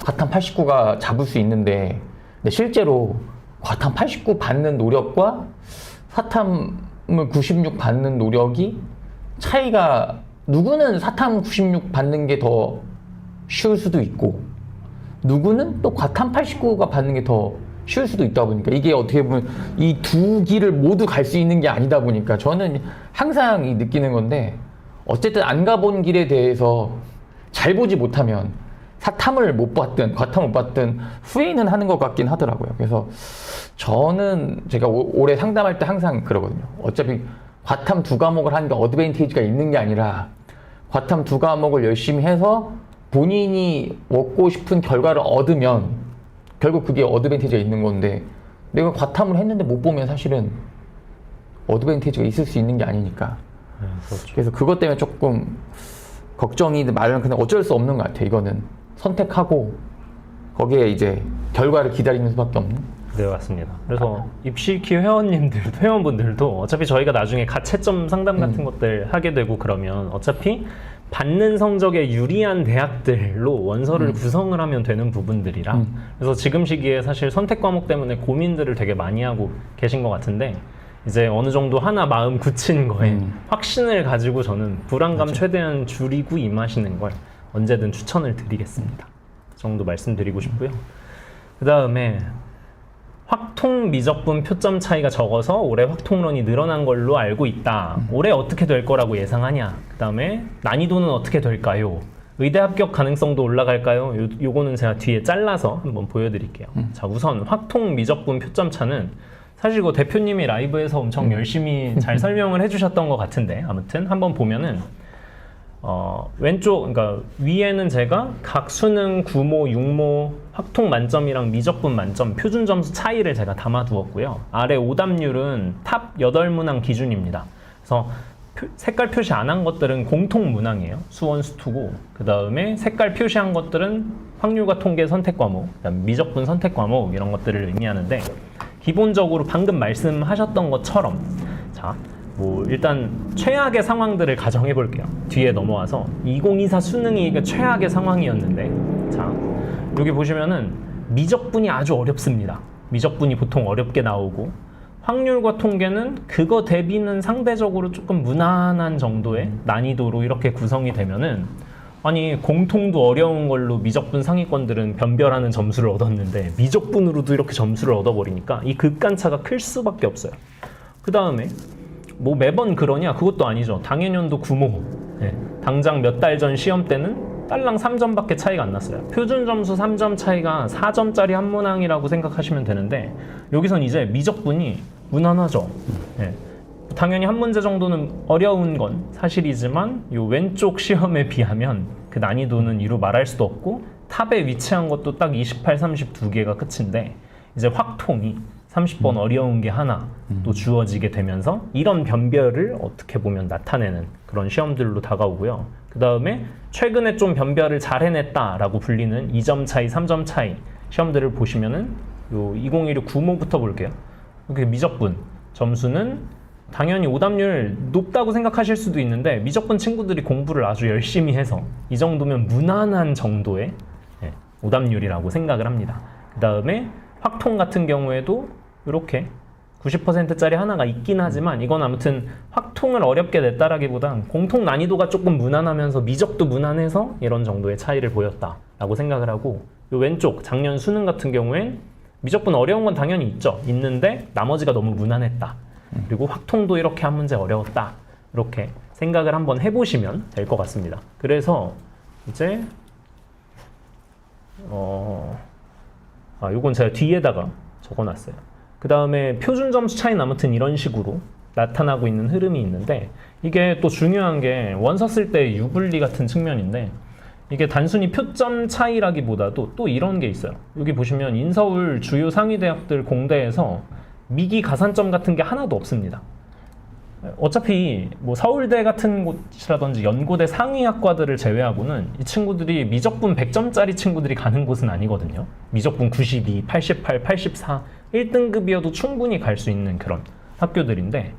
과탐 89가 잡을 수 있는데 근데 실제로 과탐 89 받는 노력과 사탐을 96 받는 노력이 차이가 누구는 사탐 96 받는 게 더 쉬울 수도 있고 누구는 또 과탐 89가 받는 게 더 쉬울 수도 있다 보니까 이게 어떻게 보면 이 두 길을 모두 갈 수 있는 게 아니다 보니까 저는 항상 느끼는 건데 어쨌든 안 가본 길에 대해서 잘 보지 못하면 사탐을 못 봤든 과탐을 못 봤든 후회는 하는 것 같긴 하더라고요. 그래서 저는 제가 올해 상담할 때 항상 그러거든요. 어차피 과탐 두 과목을 하는 게 어드밴티지가 있는 게 아니라 과탐 두 과목을 열심히 해서 본인이 얻고 싶은 결과를 얻으면 결국 그게 어드밴티지가 있는 건데 내가 과탐을 했는데 못 보면 사실은 어드밴티지가 있을 수 있는 게 아니니까 그렇죠. 그래서 그것 때문에 조금 걱정이든 말은 그냥 어쩔 수 없는 것 같아요. 이거는 선택하고 거기에 이제 결과를 기다리는 수밖에 없는. 네, 맞습니다. 그래서 입시키 회원분들도 어차피 저희가 나중에 가채점 상담 같은 것들 하게 되고 그러면 어차피 받는 성적에 유리한 대학들로 원서를 구성을 하면 되는 부분들이라 그래서 지금 시기에 사실 선택 과목 때문에 고민들을 되게 많이 하고 계신 것 같은데 이제 어느 정도 하나 마음 굳힌 거에 확신을 가지고 저는 불안감 맞아. 최대한 줄이고 임하시는 걸 언제든 추천을 드리겠습니다. 그 정도 말씀드리고 싶고요. 그 다음에 확통 미적분 표점 차이가 적어서 올해 확통론이 늘어난 걸로 알고 있다. 올해 어떻게 될 거라고 예상하냐? 그 다음에 난이도는 어떻게 될까요? 의대 합격 가능성도 올라갈까요? 요거는 제가 뒤에 잘라서 한번 보여드릴게요. 자, 우선 확통 미적분 표점 차는 사실 이거 대표님이 라이브에서 엄청 열심히 잘 설명을 해주셨던 것 같은데 아무튼 한번 보면은 왼쪽, 그러니까 위에는 제가 각 수능 9모, 6모 확통 만점이랑 미적분 만점 표준 점수 차이를 제가 담아 두었고요. 아래 오답률은 탑 8문항 기준입니다. 그래서 색깔 표시 안 한 것들은 공통 문항이에요. 수원, 수투고. 그 다음에 색깔 표시한 것들은 확률과 통계 선택 과목, 그다음 미적분 선택 과목 이런 것들을 의미하는데 기본적으로 방금 말씀하셨던 것처럼 자, 뭐 일단 최악의 상황들을 가정해 볼게요. 뒤에 넘어와서 2024 수능이 이게 최악의 상황이었는데 자, 여기 보시면은 미적분이 아주 어렵습니다. 미적분이 보통 어렵게 나오고 확률과 통계는 그거 대비는 상대적으로 조금 무난한 정도의 난이도로 이렇게 구성이 되면은 아니 공통도 어려운 걸로 미적분 상위권들은 변별하는 점수를 얻었는데 미적분으로도 이렇게 점수를 얻어버리니까 이 극간차가 클 수밖에 없어요. 그 다음에 뭐 매번 그러냐? 그것도 아니죠. 당해년도 9모 네. 당장 몇 달 전 시험 때는 딸랑 3점밖에 차이가 안 났어요. 표준 점수 3점 차이가 4점짜리 한 문항이라고 생각하시면 되는데 여기선 이제 미적분이 무난하죠. 네. 당연히 한 문제 정도는 어려운 건 사실이지만 이 왼쪽 시험에 비하면 그 난이도는 이루 말할 수도 없고 탑에 위치한 것도 딱 28, 30 두 개가 끝인데 이제 확통이 30번 어려운 게 하나 또 주어지게 되면서 이런 변별을 어떻게 보면 나타내는 그런 시험들로 다가오고요. 그 다음에 최근에 좀 변별을 잘 해냈다라고 불리는 2점 차이, 3점 차이 시험들을 보시면은 요 2016 9모부터 볼게요. 이렇게 미적분 점수는 당연히 오답률 높다고 생각하실 수도 있는데 미적분 친구들이 공부를 아주 열심히 해서 이 정도면 무난한 정도의 오답률이라고 생각을 합니다. 그 다음에 확통 같은 경우에도 이렇게 90%짜리 하나가 있긴 하지만 이건 아무튼 확통을 어렵게 냈다라기보단 공통 난이도가 조금 무난하면서 미적도 무난해서 이런 정도의 차이를 보였다라고 생각을 하고 이 왼쪽 작년 수능 같은 경우엔 미적분 어려운 건 당연히 있죠. 있는데 나머지가 너무 무난했다. 그리고 확통도 이렇게 한 문제 어려웠다. 이렇게 생각을 한번 해보시면 될 것 같습니다. 그래서 이제 요건 제가 뒤에다가 적어놨어요. 그 다음에 표준 점수 차이는 아무튼 이런 식으로 나타나고 있는 흐름이 있는데 이게 또 중요한 게 원서 쓸 때 유불리 같은 측면인데 이게 단순히 표점 차이라기보다도 또 이런 게 있어요. 여기 보시면 인서울 주요 상위대학들 공대에서 미기 가산점 같은 게 하나도 없습니다. 어차피 뭐 서울대 같은 곳이라든지 연고대 상위 학과들을 제외하고는 이 친구들이 미적분 100점짜리 친구들이 가는 곳은 아니거든요. 미적분 92, 88, 84, 1등급이어도 충분히 갈 수 있는 그런 학교들인데,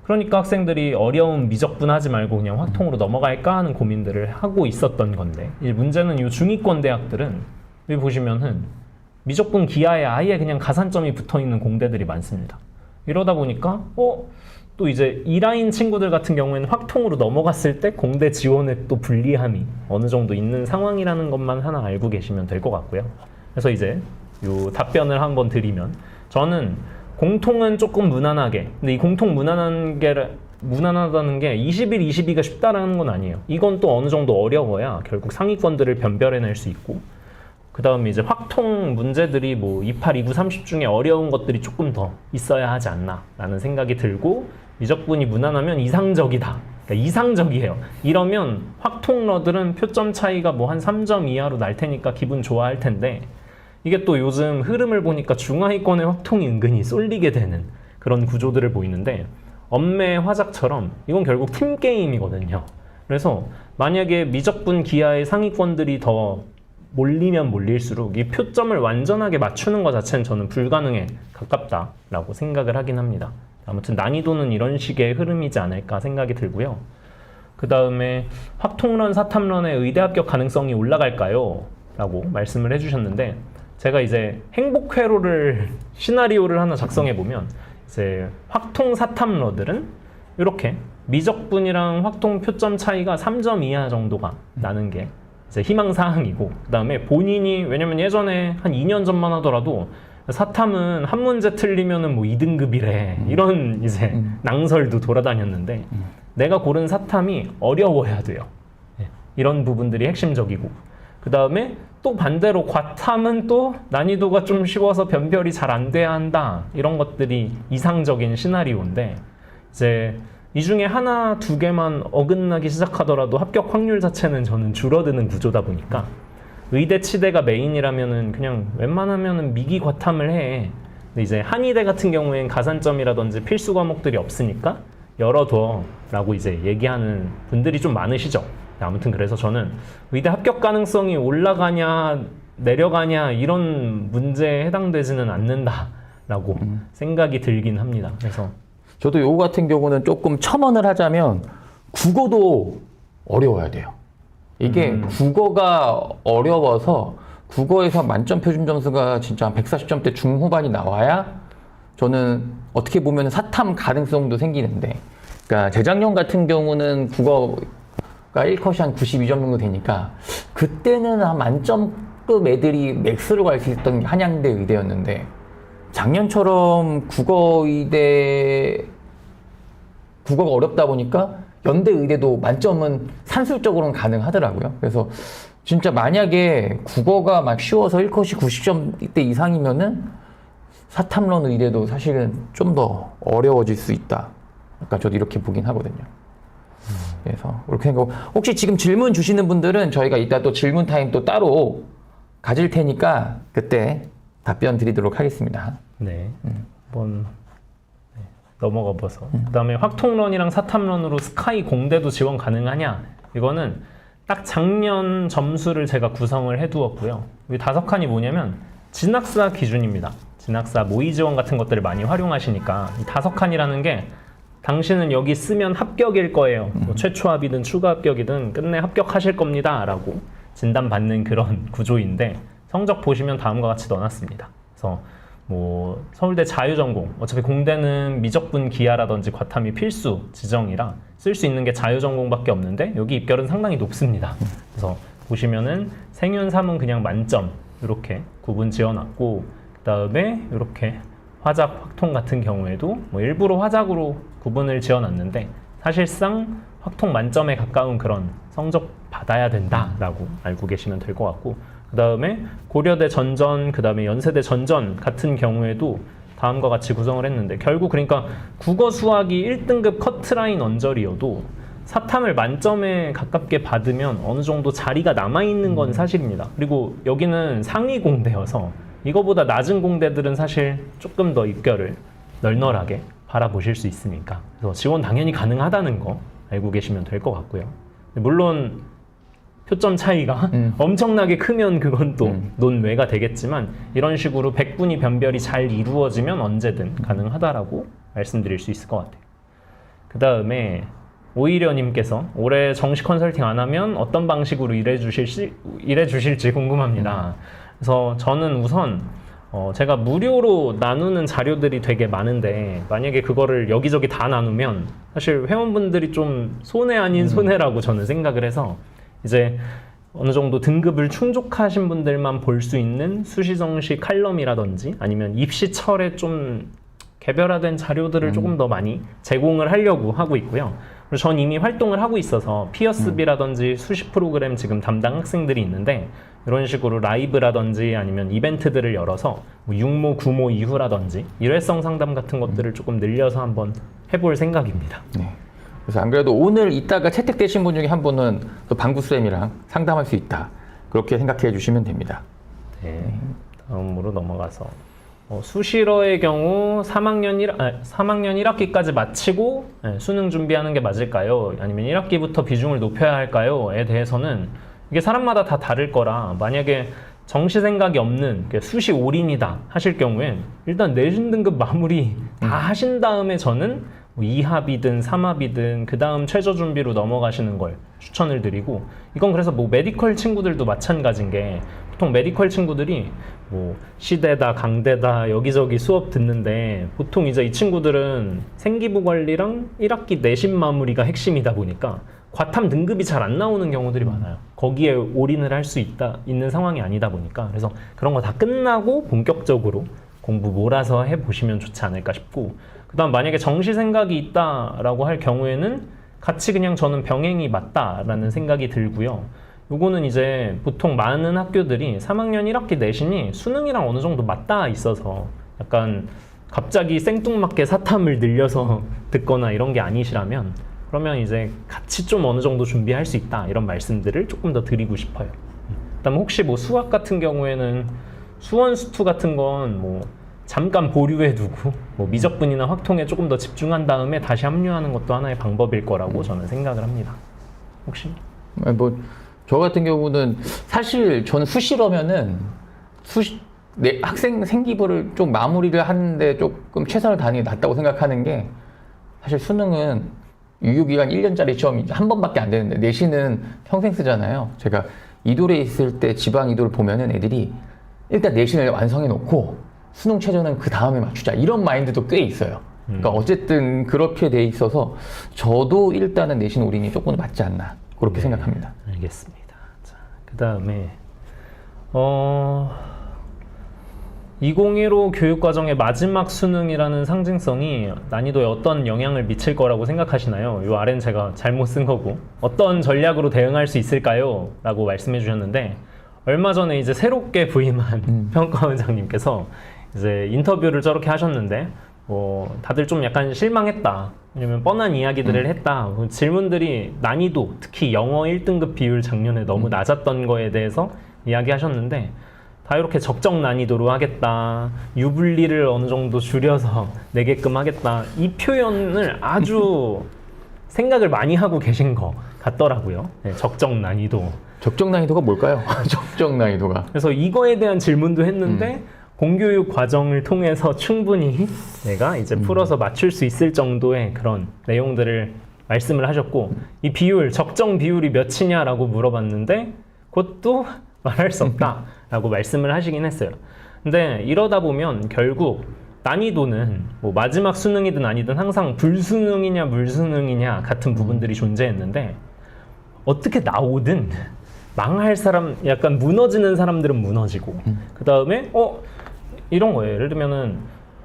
그러니까 학생들이 어려운 미적분 하지 말고 그냥 확통으로 넘어갈까 하는 고민들을 하고 있었던 건데, 이제 문제는 이 중위권 대학들은 여기 보시면은 미적분 기하에 아예 그냥 가산점이 붙어있는 공대들이 많습니다. 이러다 보니까 또 이제 이라인 친구들 같은 경우에는 확통으로 넘어갔을 때 공대 지원에 또 불리함이 어느 정도 있는 상황이라는 것만 하나 알고 계시면 될 것 같고요. 그래서 이제 요 답변을 한번 드리면, 저는 공통은 조금 무난하게, 근데 이 공통 무난하다는 게 21, 22가 쉽다라는 건 아니에요. 이건 또 어느 정도 어려워야 결국 상위권들을 변별해낼 수 있고, 그 다음에 이제 확통 문제들이 뭐 28, 29, 30 중에 어려운 것들이 조금 더 있어야 하지 않나 라는 생각이 들고, 미적분이 무난하면 이상적이다. 그러니까 이상적이에요. 이러면 확통러들은 표점 차이가 뭐 한 3점 이하로 날 테니까 기분 좋아할 텐데, 이게 또 요즘 흐름을 보니까 중하위권의 확통이 은근히 쏠리게 되는 그런 구조들을 보이는데, 엄매 화작처럼 이건 결국 팀 게임이거든요. 그래서 만약에 미적분 기하의 상위권들이 더 몰리면 몰릴수록 이 표점을 완전하게 맞추는 것 자체는 저는 불가능에 가깝다라고 생각을 하긴 합니다. 아무튼 난이도는 이런 식의 흐름이지 않을까 생각이 들고요. 그 다음에 확통론, 사탐론의 의대 합격 가능성이 올라갈까요? 라고 말씀을 해주셨는데, 제가 이제 행복회로를 시나리오를 하나 작성해 보면, 이제 확통 사탐러들은 이렇게 미적분이랑 확통 표점 차이가 3점 이하 정도가 나는 게 이제 희망사항이고, 그 다음에 본인이, 왜냐면 예전에 한 2년 전만 하더라도 사탐은 한 문제 틀리면은 뭐 2등급이래 이런 이제 낭설도 돌아다녔는데, 내가 고른 사탐이 어려워야 돼요. 이런 부분들이 핵심적이고, 그 다음에 또 반대로 과탐은 또 난이도가 좀 쉬워서 변별이 잘 안 돼야 한다, 이런 것들이 이상적인 시나리오인데, 이제 이 중에 하나, 두 개만 어긋나기 시작하더라도 합격 확률 자체는 저는 줄어드는 구조다 보니까, 의대, 치대가 메인이라면은 그냥 웬만하면은 미기 과탐을 해. 근데 이제 한의대 같은 경우엔 가산점이라든지 필수 과목들이 없으니까 열어둬라고 이제 얘기하는 분들이 좀 많으시죠. 아무튼 그래서 저는 의대 합격 가능성이 올라가냐 내려가냐 이런 문제에 해당되지는 않는다라고 생각이 들긴 합니다. 그래서 저도 요거 같은 경우는 조금 첨언을 하자면, 국어도 어려워야 돼요. 이게 국어가 어려워서 국어에서 만점 표준 점수가 진짜 한 140점대 중후반이 나와야 저는 어떻게 보면 사탐 가능성도 생기는데, 그러니까 재작년 같은 경우는 국어가 1컷이 한 92점 정도 되니까 그때는 한 만점급 애들이 맥스로 갈 수 있었던 게 한양대 의대였는데, 작년처럼 국어가 어렵다 보니까 연대 의대도 만점은 산술적으로는 가능하더라고요. 그래서 진짜 만약에 국어가 막 쉬워서 1컷이 90점대 이상이면은 사탐론 의대도 사실은 좀 더 어려워질 수 있다. 약간 저도 이렇게 보긴 하거든요. 그래서 그렇게 생각하고, 혹시 지금 질문 주시는 분들은 저희가 이따 또 질문 타임 또 따로 가질 테니까 그때 답변 드리도록 하겠습니다. 네, 한번 넘어가 봐서. 그 다음에 확통론이랑 사탐론으로 스카이 공대도 지원 가능하냐? 이거는 딱 작년 점수를 제가 구성을 해두었고요. 이 5칸이 뭐냐면 진학사 기준입니다. 진학사 모의 지원 같은 것들을 많이 활용하시니까 이 5칸이라는 게 당신은 여기 쓰면 합격일 거예요. 뭐 최초 합이든 추가 합격이든 끝내 합격하실 겁니다 라고 진단받는 그런 구조인데, 성적 보시면 다음과 같이 넣어놨습니다. 그래서 뭐 서울대 자유전공, 어차피 공대는 미적분 기하라든지 과탐이 필수 지정이라 쓸 수 있는 게 자유전공밖에 없는데, 여기 입결은 상당히 높습니다. 그래서 보시면은 생윤 3은 그냥 만점 이렇게 구분 지어놨고, 그 다음에 이렇게 화작, 확통 같은 경우에도 뭐 일부러 화작으로 구분을 지어놨는데, 사실상 확통 만점에 가까운 그런 성적 받아야 된다라고 알고 계시면 될 것 같고, 그 다음에 고려대 전전, 그 다음에 연세대 전전 같은 경우에도 다음과 같이 구성을 했는데, 결국 그러니까 국어 수학이 1등급 커트라인 언저리여도 사탐을 만점에 가깝게 받으면 어느 정도 자리가 남아있는 건 사실입니다. 그리고 여기는 상위 공대여서 이거보다 낮은 공대들은 사실 조금 더 입결을 널널하게 바라보실 수 있으니까 그래서 지원 당연히 가능하다는 거 알고 계시면 될 것 같고요. 물론 표점 차이가 엄청나게 크면 그건 또 논외가 되겠지만 이런 식으로 백분위 변별이 잘 이루어지면 언제든 가능하다라고 말씀드릴 수 있을 것 같아요. 그 다음에 오히려님께서 올해 정식 컨설팅 안 하면 어떤 방식으로 일해 주실지 궁금합니다. 그래서 저는 우선 제가 무료로 나누는 자료들이 되게 많은데 만약에 그거를 여기저기 다 나누면 사실 회원분들이 좀 손해 아닌 손해라고 저는 생각을 해서 이제 어느 정도 등급을 충족하신 분들만 볼 수 있는 수시정시 칼럼이라든지 아니면 입시철에 좀 개별화된 자료들을 조금 더 많이 제공을 하려고 하고 있고요. 그리고 전 이미 활동을 하고 있어서 피어스비라든지 수시 프로그램 지금 담당 학생들이 있는데 이런 식으로 라이브라든지 아니면 이벤트들을 열어서 뭐 6모, 9모 이후라든지 일회성 상담 같은 것들을 조금 늘려서 한번 해볼 생각입니다. 네. 그래서 안 그래도 오늘 이따가 채택되신 분 중에 한 분은 또 방구쌤이랑 상담할 수 있다. 그렇게 생각해 주시면 됩니다. 네. 다음으로 넘어가서 수시러의 경우 3학년 1학기까지 마치고 수능 준비하는 게 맞을까요? 아니면 1학기부터 비중을 높여야 할까요?에 대해서는 이게 사람마다 다 다를 거라 만약에 정시 생각이 없는 수시 올인이다 하실 경우엔 일단 내신 등급 마무리 다 하신 다음에 저는 2합이든 3합이든 그 다음 최저 준비로 넘어가시는 걸 추천을 드리고 이건 그래서 뭐 메디컬 친구들도 마찬가지인 게 보통 메디컬 친구들이 뭐 시대다 강대다 여기저기 수업 듣는데 보통 이제 이 친구들은 생기부 관리랑 1학기 내신 마무리가 핵심이다 보니까 과탐 등급이 잘 안 나오는 경우들이 많아요. 거기에 올인을 할 수 있는 상황이 아니다 보니까 그래서 그런 거 다 끝나고 본격적으로 공부 몰아서 해보시면 좋지 않을까 싶고 그 다음 만약에 정시 생각이 있다라고 할 경우에는 같이 그냥 저는 병행이 맞다라는 생각이 들고요. 요거는 이제 보통 많은 학교들이 3학년 1학기 내신이 수능이랑 어느 정도 맞닿아 있어서 약간 갑자기 생뚱맞게 사탐을 늘려서 듣거나 이런 게 아니시라면 그러면 이제 같이 좀 어느 정도 준비할 수 있다 이런 말씀들을 조금 더 드리고 싶어요. 그다음 혹시 뭐 수학 같은 경우에는 수원 수투 같은 건 뭐 잠깐 보류해 두고 뭐 미적분이나 확통에 조금 더 집중한 다음에 다시 합류하는 것도 하나의 방법일 거라고 저는 생각을 합니다. 혹시? 뭐 저 같은 경우는 사실 저는 수시러면은 학생 생기부를 좀 마무리를 하는데 조금 최선을 다하는 게 낫다고 생각하는 게 사실 수능은 유효기간 1년짜리 시험이 한 번밖에 안 되는데 내신은 평생 쓰잖아요. 제가 이돌에 있을 때 지방 이돌을 보면은 애들이 일단 내신을 완성해 놓고 수능 최저는 그 다음에 맞추자 이런 마인드도 꽤 있어요. 그러니까 어쨌든 그렇게 돼 있어서 저도 일단은 내신 올인이 조금 맞지 않나 그렇게 생각합니다. 알겠습니다. 자, 그 다음에 2015 교육과정의 마지막 수능이라는 상징성이 난이도에 어떤 영향을 미칠 거라고 생각하시나요? 이 아래는 제가 잘못 쓴 거고 어떤 전략으로 대응할 수 있을까요? 라고 말씀해 주셨는데 얼마 전에 이제 새롭게 부임한 평가원장님께서 이제 인터뷰를 저렇게 하셨는데 다들 좀 약간 실망했다. 왜냐면 뻔한 이야기들을 했다. 질문들이 난이도, 특히 영어 1등급 비율 작년에 너무 낮았던 거에 대해서 이야기하셨는데 다 이렇게 적정 난이도로 하겠다. 유불리를 어느 정도 줄여서 내게끔 하겠다. 이 표현을 아주 생각을 많이 하고 계신 것 같더라고요. 네, 적정 난이도. 적정 난이도가 뭘까요? 적정 난이도가. 그래서 이거에 대한 질문도 했는데 공교육 과정을 통해서 충분히 내가 이제 풀어서 맞출 수 있을 정도의 그런 내용들을 말씀을 하셨고 이 비율, 적정 비율이 몇이냐라고 물어봤는데 그것도 말할 수 없다라고 말씀을 하시긴 했어요. 근데 이러다 보면 결국 난이도는 뭐 마지막 수능이든 아니든 항상 불수능이냐 물수능이냐 같은 부분들이 존재했는데 어떻게 나오든 망할 사람, 약간 무너지는 사람들은 무너지고 그 다음에 이런 거예요. 예를 들면은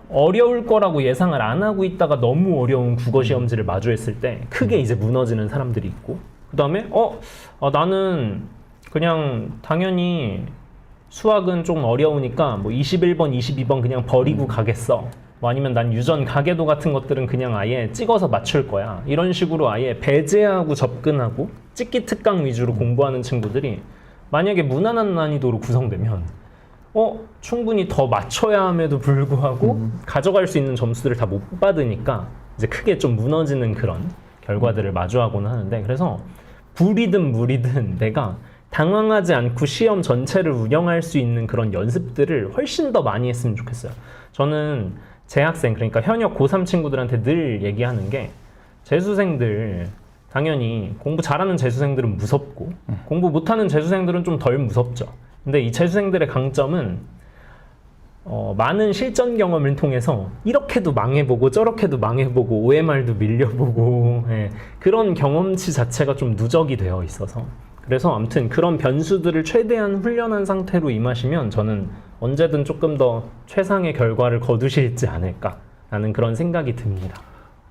어려울 거라고 예상을 안 하고 있다가 너무 어려운 국어 시험지를 마주했을 때 크게 이제 무너지는 사람들이 있고 그 다음에 나는 그냥 당연히 수학은 좀 어려우니까 뭐 21번, 22번 그냥 버리고 가겠어 뭐 아니면 난 유전 가계도 같은 것들은 그냥 아예 찍어서 맞출 거야. 이런 식으로 아예 배제하고 접근하고 찍기 특강 위주로 공부하는 친구들이 만약에 무난한 난이도로 구성되면 충분히 더 맞춰야 함에도 불구하고 가져갈 수 있는 점수들을 다 못 받으니까 이제 크게 좀 무너지는 그런 결과들을 마주하고는 하는데, 그래서 불이든 물이든 내가 당황하지 않고 시험 전체를 운영할 수 있는 그런 연습들을 훨씬 더 많이 했으면 좋겠어요. 저는 재학생, 그러니까 현역 고3 친구들한테 늘 얘기하는 게, 재수생들 당연히 공부 잘하는 재수생들은 무섭고 공부 못하는 재수생들은 좀 덜 무섭죠. 근데 이 재수생들의 강점은 많은 실전 경험을 통해서 이렇게도 망해보고 저렇게도 망해보고 OMR도 밀려보고 그런 경험치 자체가 좀 누적이 되어 있어서, 그래서 아무튼 그런 변수들을 최대한 훈련한 상태로 임하시면 저는 언제든 조금 더 최상의 결과를 거두실지 않을까라는 그런 생각이 듭니다.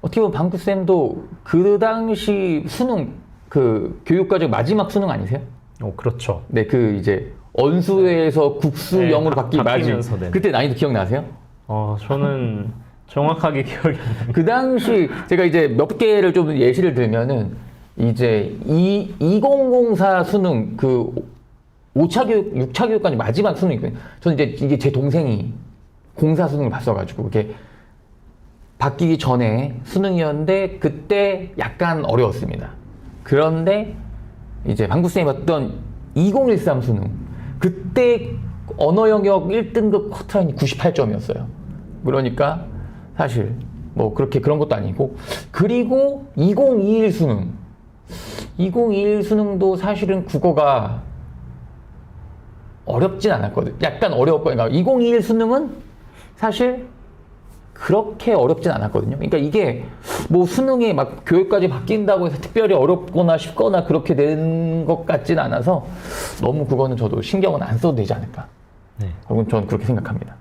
어떻게 보면 방구쌤도 그 당시 수능, 그 교육과정 마지막 수능 아니세요? 그렇죠. 네, 그 이제 언수에서 국수형으로 바뀌기 바뀌면서, 네. 그때 난이도 기억나세요? 저는 정확하게 기억이 안 나요. 그 당시 제가 이제 몇 개를 좀 예시를 들면은 이제 2004 수능 그 5차 교육, 6차 교육까지 마지막 수능이거든요. 저는 이제 이게 제 동생이 공사 수능을 봤어가지고 이게 바뀌기 전에 수능이었는데 그때 약간 어려웠습니다. 그런데 이제 방구쌤이 봤던 2013 수능, 그때 언어 영역 1등급 커트라인이 98점이었어요. 그러니까 사실 뭐 그렇게 그런 것도 아니고, 그리고 2021 수능, 2021 수능도 사실은 국어가 어렵진 않았거든요. 약간 어려웠거든요. 그러니까 2021 수능은 사실 그렇게 어렵진 않았거든요. 그러니까 이게 뭐 수능이 막 교육까지 바뀐다고 해서 특별히 어렵거나 쉽거나 그렇게 된 것 같진 않아서 너무 그거는 저도 신경은 안 써도 되지 않을까. 네. 그건 저는 그렇게 생각합니다.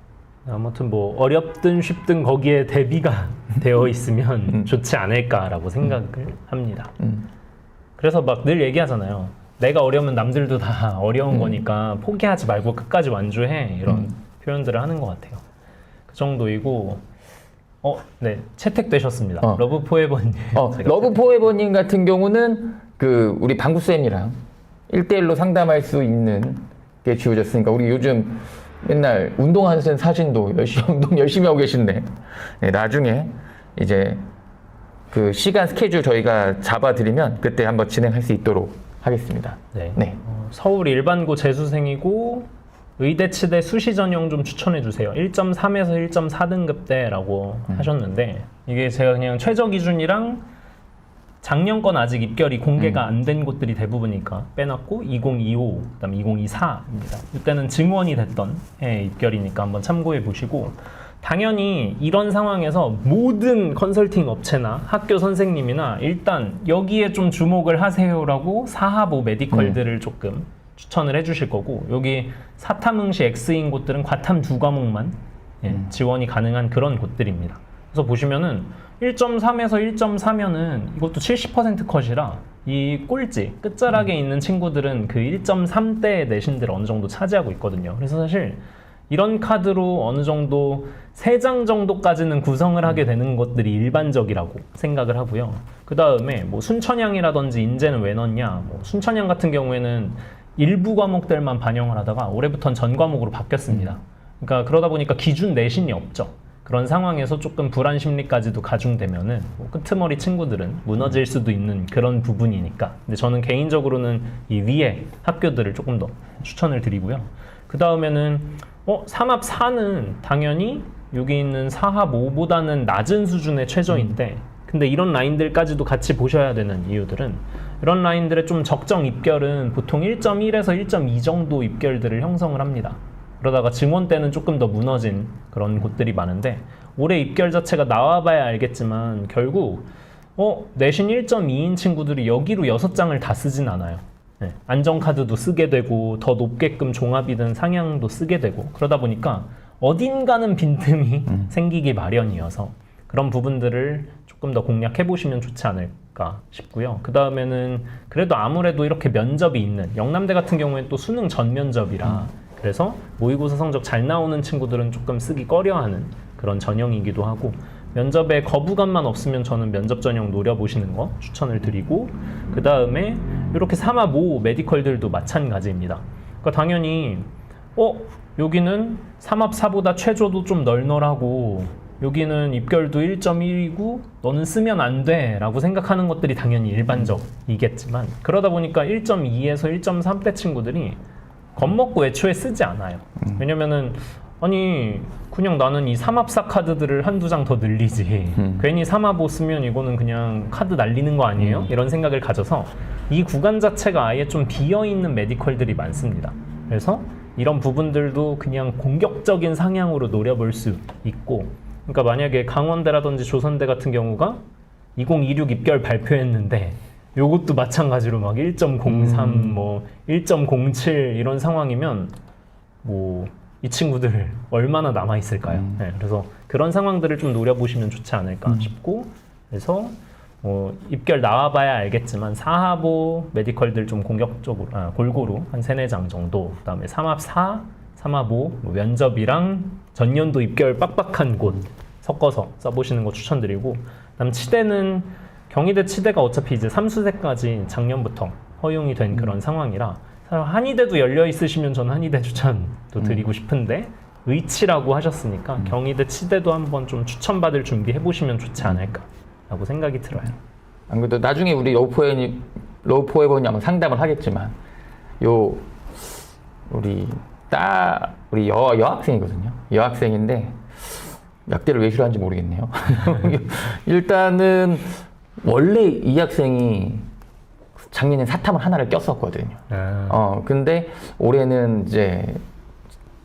아무튼 뭐 어렵든 쉽든 거기에 대비가 되어 있으면 좋지 않을까라고 생각을 합니다. 그래서 막 늘 얘기하잖아요. 내가 어려우면 남들도 다 어려운 거니까 포기하지 말고 끝까지 완주해, 이런 표현들을 하는 것 같아요. 그 정도이고, 네, 채택되셨습니다. 러브 포에버님. 러브 포에버님 같은 경우는 그 우리 방구쌤이랑 1대1로 상담할 수 있는 게 주어졌으니까, 우리 요즘 맨날 운동하는 사진도 운동 열심히 하고 계신데, 네, 나중에 이제 그 시간 스케줄 저희가 잡아드리면 그때 한번 진행할 수 있도록 하겠습니다. 네. 네. 서울 일반고 재수생이고 의대 치대 수시 전형 좀 추천해 주세요. 1.3에서 1.4등급대라고 하셨는데, 이게 제가 그냥 최저 기준이랑 작년 건 아직 입결이 공개가 안 된 곳들이 대부분이니까 빼놨고, 2025, 그다음에 2024입니다. 이때는 증원이 됐던 해 입결이니까 한번 참고해 보시고, 당연히 이런 상황에서 모든 컨설팅 업체나 학교 선생님이나 일단 여기에 좀 주목을 하세요라고 사하보 메디컬들을 조금 추천을 해주실 거고, 여기 사탐 응시 X인 곳들은 과탐 2과목만 지원이 가능한 그런 곳들입니다. 그래서 보시면은 1.3에서 1.4면은 이것도 70% 컷이라 이 꼴찌 끝자락에 있는 친구들은 그 1.3대 내신들 어느 정도 차지하고 있거든요. 그래서 사실 이런 카드로 어느 정도 3장 정도까지는 구성을 하게 되는 것들이 일반적이라고 생각을 하고요. 그 다음에 뭐 순천향이라든지 인재는 왜 넣냐, 뭐 순천향 같은 경우에는 일부 과목들만 반영을 하다가 올해부터는 전 과목으로 바뀌었습니다. 그러니까 그러다 보니까 기준 내신이 없죠. 그런 상황에서 조금 불안 심리까지도 가중되면은 뭐 끄트머리 친구들은 무너질 수도 있는 그런 부분이니까. 근데 저는 개인적으로는 이 위에 학교들을 조금 더 추천을 드리고요. 그 다음에는 삼합 4는 당연히 여기 있는 사합 5보다는 낮은 수준의 최저인데, 근데 이런 라인들까지도 같이 보셔야 되는 이유들은, 이런 라인들의 좀 적정 입결은 보통 1.1에서 1.2 정도 입결들을 형성을 합니다. 그러다가 증원 때는 조금 더 무너진 그런 곳들이 많은데, 올해 입결 자체가 나와봐야 알겠지만 결국 내신 1.2인 친구들이 여기로 6장을 다 쓰진 않아요. 네, 안정카드도 쓰게 되고 더 높게끔 종합이든 상향도 쓰게 되고, 그러다 보니까 어딘가는 빈틈이 생기기 마련이어서 그런 부분들을 조금 더 공략해 보시면 좋지 않을까 싶고요. 그 다음에는 그래도 아무래도 이렇게 면접이 있는 영남대 같은 경우에는 또 수능 전 면접이라 그래서 모의고사 성적 잘 나오는 친구들은 조금 쓰기 꺼려하는 그런 전형이기도 하고 면접에 거부감만 없으면 저는 면접 전형 노려보시는 거 추천을 드리고 그 다음에 이렇게 3화 5 메디컬들도 마찬가지입니다. 그러니까 당연히 여기는 3합 4보다 최저도 좀 널널하고 여기는 입결도 1.1이고 너는 쓰면 안 돼 라고 생각하는 것들이 당연히 일반적이겠지만 그러다 보니까 1.2에서 1.3대 친구들이 겁먹고 애초에 쓰지 않아요. 왜냐면은 아니 그냥 나는 이 3합4 카드들을 한두 장 더 늘리지 괜히 3합5 쓰면 이거는 그냥 카드 날리는 거 아니에요? 이런 생각을 가져서 이 구간 자체가 아예 좀 비어있는 메디컬들이 많습니다. 그래서 이런 부분들도 그냥 공격적인 상향으로 노려볼 수 있고 그러니까 만약에 강원대라든지 조선대 같은 경우가 2026 입결 발표했는데 요것도 마찬가지로 막 1.03 뭐 1.07 이런 상황이면 뭐 이 친구들 얼마나 남아 있을까요? 네, 그래서 그런 상황들을 좀 노려보시면 좋지 않을까 싶고 그래서 입결 나와봐야 알겠지만 4합5 메디컬들 좀 공격적으로 골고루 한 3, 4장 정도 그 다음에 3합 4, 3합 5 면접이랑 전년도 입결 빡빡한 곳 섞어서 써보시는 거 추천드리고 그다음 치대는 경희대 치대가 어차피 이제 3수세까지 작년부터 허용이 된 그런 상황이라 한의대도 열려 있으시면 저는 한의대 추천도 드리고 싶은데 의치라고 하셨으니까 경희대 치대도 한번 좀 추천받을 준비해 보시면 좋지 않을까라고 생각이 들어요. 안 그래도 나중에 우리 로우포에버님 아마 상담을 하겠지만 우리 여학생이거든요. 여학생인데 약대를 왜 싫어하는지 모르겠네요. 일단은 원래 이 학생이 작년에 사탐을 하나를 꼈었거든요. 근데 올해는 이제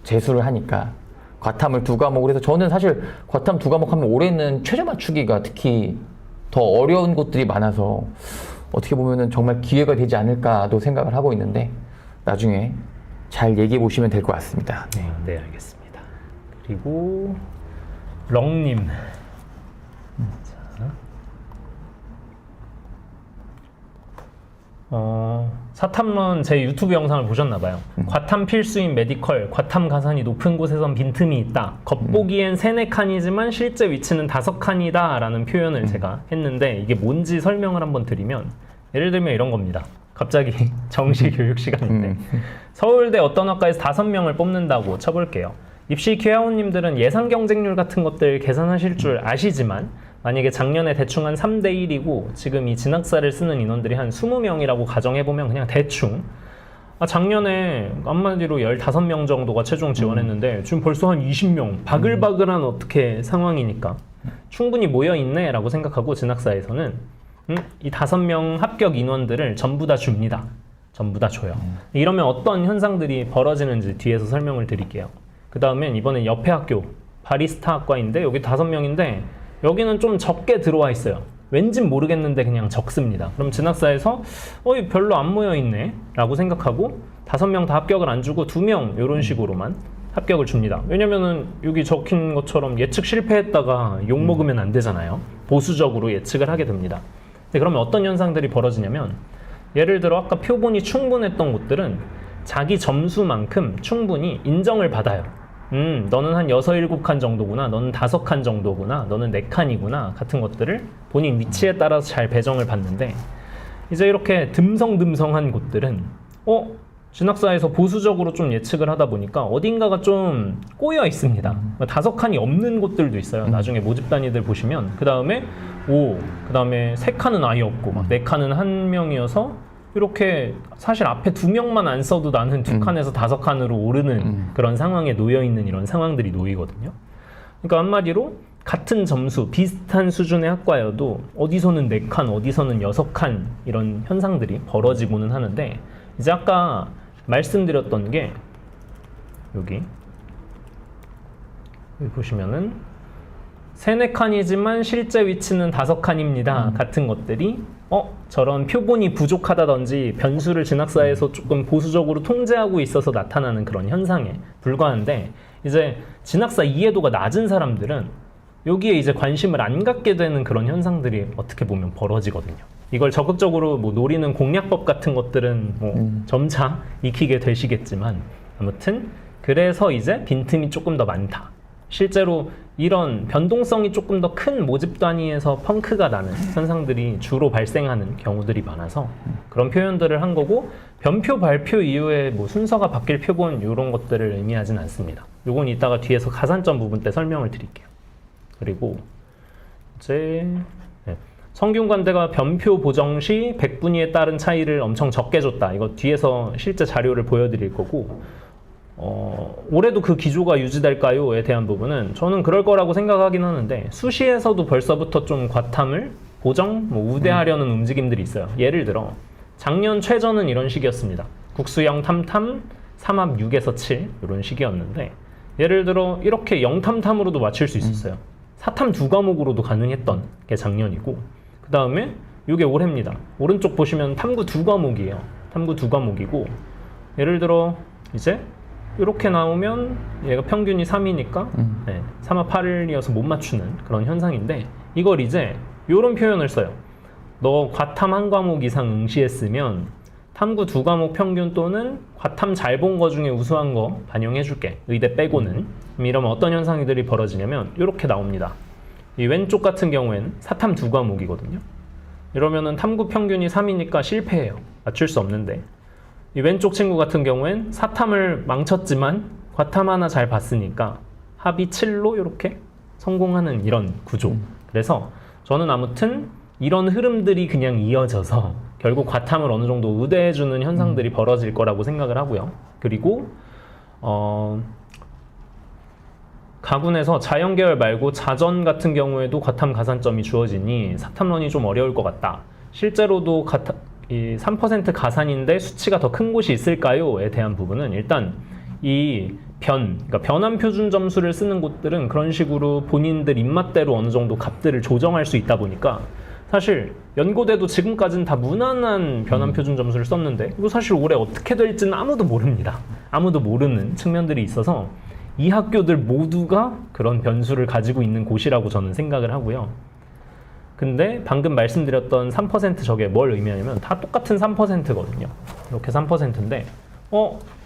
재수를 하니까 과탐을 2과목, 그래서 저는 사실 과탐 2과목 하면 올해는 최저 맞추기가 특히 더 어려운 곳들이 많아서 어떻게 보면은 정말 기회가 되지 않을까도 생각을 하고 있는데 나중에 잘 얘기해 보시면 될 것 같습니다. 네, 알겠습니다. 그리고 렁님. 사탐론 제 유튜브 영상을 보셨나봐요. 과탐 필수인 메디컬, 과탐 가산이 높은 곳에선 빈틈이 있다. 겉보기엔 3, 4칸이지만 실제 위치는 5칸이다 라는 표현을 제가 했는데 이게 뭔지 설명을 한번 드리면 예를 들면 이런 겁니다. 갑자기 정시 교육 시간인데 서울대 어떤 학과에서 5명을 뽑는다고 쳐볼게요. 입시 귀하원님들은 예상 경쟁률 같은 것들 계산하실 줄 아시지만 만약에 작년에 대충 한 3대 1이고 지금 이 진학사를 쓰는 인원들이 한 20명이라고 가정해보면 그냥 대충 작년에 한마디로 15명 정도가 최종 지원했는데 지금 벌써 한 20명 바글바글한 어떻게 상황이니까 충분히 모여있네 라고 생각하고 진학사에서는 이 5명 합격 인원들을 전부 다 줍니다. 전부 다 줘요. 이러면 어떤 현상들이 벌어지는지 뒤에서 설명을 드릴게요. 그 다음엔 이번엔 옆에 학교 바리스타 학과인데 여기 5명인데 여기는 좀 적게 들어와 있어요. 왠진 모르겠는데 그냥 적습니다. 그럼 진학사에서 별로 안 모여있네 라고 생각하고 5명 다 합격을 안 주고 2명 이런 식으로만 합격을 줍니다. 왜냐면은 여기 적힌 것처럼 예측 실패했다가 욕먹으면 안 되잖아요. 보수적으로 예측을 하게 됩니다. 근데 그러면 어떤 현상들이 벌어지냐면 예를 들어 아까 표본이 충분했던 곳들은 자기 점수만큼 충분히 인정을 받아요. 너는 한 6, 7칸 정도구나, 너는 5칸 정도구나, 너는 4칸이구나 같은 것들을 본인 위치에 따라서 잘 배정을 받는데 이제 이렇게 듬성듬성한 곳들은 진학사에서 보수적으로 좀 예측을 하다 보니까 어딘가가 좀 꼬여 있습니다. 5칸이 없는 곳들도 있어요. 나중에 모집 단위들 보시면 그 다음에 그 다음에 3칸은 아예 없고 막 4칸은 한 명이어서 이렇게 사실 앞에 2명만 안 써도 나는 2칸에서 5칸으로 오르는 그런 상황에 놓여있는 이런 상황들이 놓이거든요. 그러니까 한마디로 같은 점수, 비슷한 수준의 학과여도 어디서는 4칸, 어디서는 6칸 이런 현상들이 벌어지고는 하는데 이제 아까 말씀드렸던 게 여기 보시면은 3, 4칸이지만 실제 위치는 5칸입니다 같은 것들이 저런 표본이 부족하다든지 변수를 진학사에서 조금 보수적으로 통제하고 있어서 나타나는 그런 현상에 불과한데 이제 진학사 이해도가 낮은 사람들은 여기에 이제 관심을 안 갖게 되는 그런 현상들이 어떻게 보면 벌어지거든요. 이걸 적극적으로 뭐 노리는 공략법 같은 것들은 뭐 점차 익히게 되시겠지만 아무튼 그래서 이제 빈틈이 조금 더 많다. 실제로 이런 변동성이 조금 더 큰 모집 단위에서 펑크가 나는 현상들이 주로 발생하는 경우들이 많아서 그런 표현들을 한 거고, 변표 발표 이후에 뭐 순서가 바뀔 표본 이런 것들을 의미하진 않습니다. 요건 이따가 뒤에서 가산점 부분 때 설명을 드릴게요. 그리고 이제 성균관대가 변표 보정 시 백분위에 따른 차이를 엄청 적게 줬다. 이거 뒤에서 실제 자료를 보여드릴 거고, 올해도 그 기조가 유지될까요?에 대한 부분은 저는 그럴 거라고 생각하긴 하는데, 수시에서도 벌써부터 좀 과탐을 보정, 우대하려는 움직임들이 있어요. 예를 들어 작년 최저는 이런 식이었습니다. 국수형 탐탐 3합 6에서 7 이런 식이었는데, 예를 들어 이렇게 0탐탐으로도 맞출 수 있었어요. 4탐 2과목으로도 가능했던 게 작년이고, 그 다음에 이게 올해입니다. 오른쪽 보시면 탐구 2과목이에요. 탐구 2과목이고, 예를 들어 이제 이렇게 나오면 얘가 평균이 3이니까 3합 8이어서 못 맞추는 그런 현상인데, 이걸 이제 이런 표현을 써요. 너 과탐 한 과목 이상 응시했으면 탐구 2과목 평균 또는 과탐 잘 본 거 중에 우수한 거 반영해줄게. 의대 빼고는. 이러면 어떤 현상들이 벌어지냐면 이렇게 나옵니다. 이 왼쪽 같은 경우에는 4탐 2과목이거든요. 이러면은 탐구 평균이 3이니까 실패해요. 맞출 수 없는데, 이 왼쪽 친구 같은 경우엔 4탐을 망쳤지만 과탐 하나 잘 봤으니까 합이 7로 이렇게 성공하는 이런 구조. 그래서 저는 아무튼 이런 흐름들이 그냥 이어져서 결국 과탐을 어느 정도 우대해주는 현상들이 벌어질 거라고 생각을 하고요. 그리고 가군에서 자연계열 말고 자전 같은 경우에도 과탐 가산점이 주어지니 사탐론이 좀 어려울 것 같다. 실제로도 이 3% 가산인데 수치가 더 큰 곳이 있을까요?에 대한 부분은, 일단 이 그러니까 변환 표준 점수를 쓰는 곳들은 그런 식으로 본인들 입맛대로 어느 정도 값들을 조정할 수 있다 보니까, 사실 연고대도 지금까지는 다 무난한 변환 표준 점수를 썼는데 이거 사실 올해 어떻게 될지는 아무도 모릅니다. 아무도 모르는 측면들이 있어서 이 학교들 모두가 그런 변수를 가지고 있는 곳이라고 저는 생각을 하고요. 근데 방금 말씀드렸던 3% 저게 뭘 의미하냐면 다 똑같은 3%거든요. 이렇게 3%인데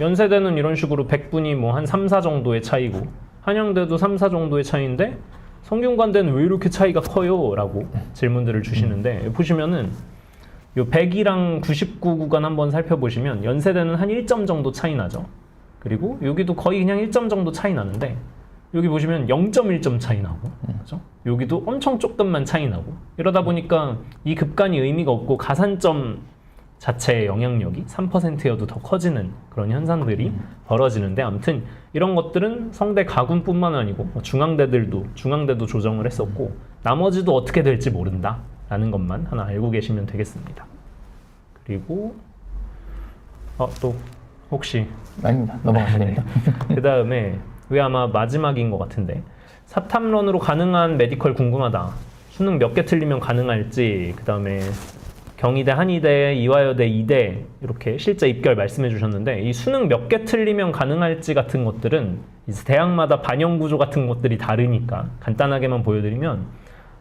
연세대는 이런 식으로 100분이 뭐 한 3, 4 정도의 차이고, 한양대도 3, 4 정도의 차이인데 성균관대는 왜 이렇게 차이가 커요? 라고 질문들을 주시는데, 보시면은 요 100이랑 99 구간 한번 살펴보시면 연세대는 한 1점 정도 차이 나죠. 그리고 여기도 거의 그냥 1점 정도 차이 나는데, 여기 보시면 0.1점 차이 나고, 그죠? 여기도 엄청 조금만 차이 나고, 이러다 보니까 이 급간이 의미가 없고 가산점 자체의 영향력이 3%여도 더 커지는 그런 현상들이 벌어지는데, 아무튼 이런 것들은 성대 가군뿐만 아니고 중앙대도 조정을 했었고, 나머지도 어떻게 될지 모른다라는 것만 하나 알고 계시면 되겠습니다. 그리고 또 혹시 아닙니다. 넘어가셔야 됩니다. 그 다음에 왜 아마 마지막인 것 같은데, 사탐론으로 가능한 메디컬 궁금하다. 수능 몇 개 틀리면 가능할지, 그 다음에 경희대, 한의대, 이화여대, 이대 이렇게 실제 입결 말씀해 주셨는데, 이 수능 몇 개 틀리면 가능할지 같은 것들은 이제 대학마다 반영 구조 같은 것들이 다르니까 간단하게만 보여드리면,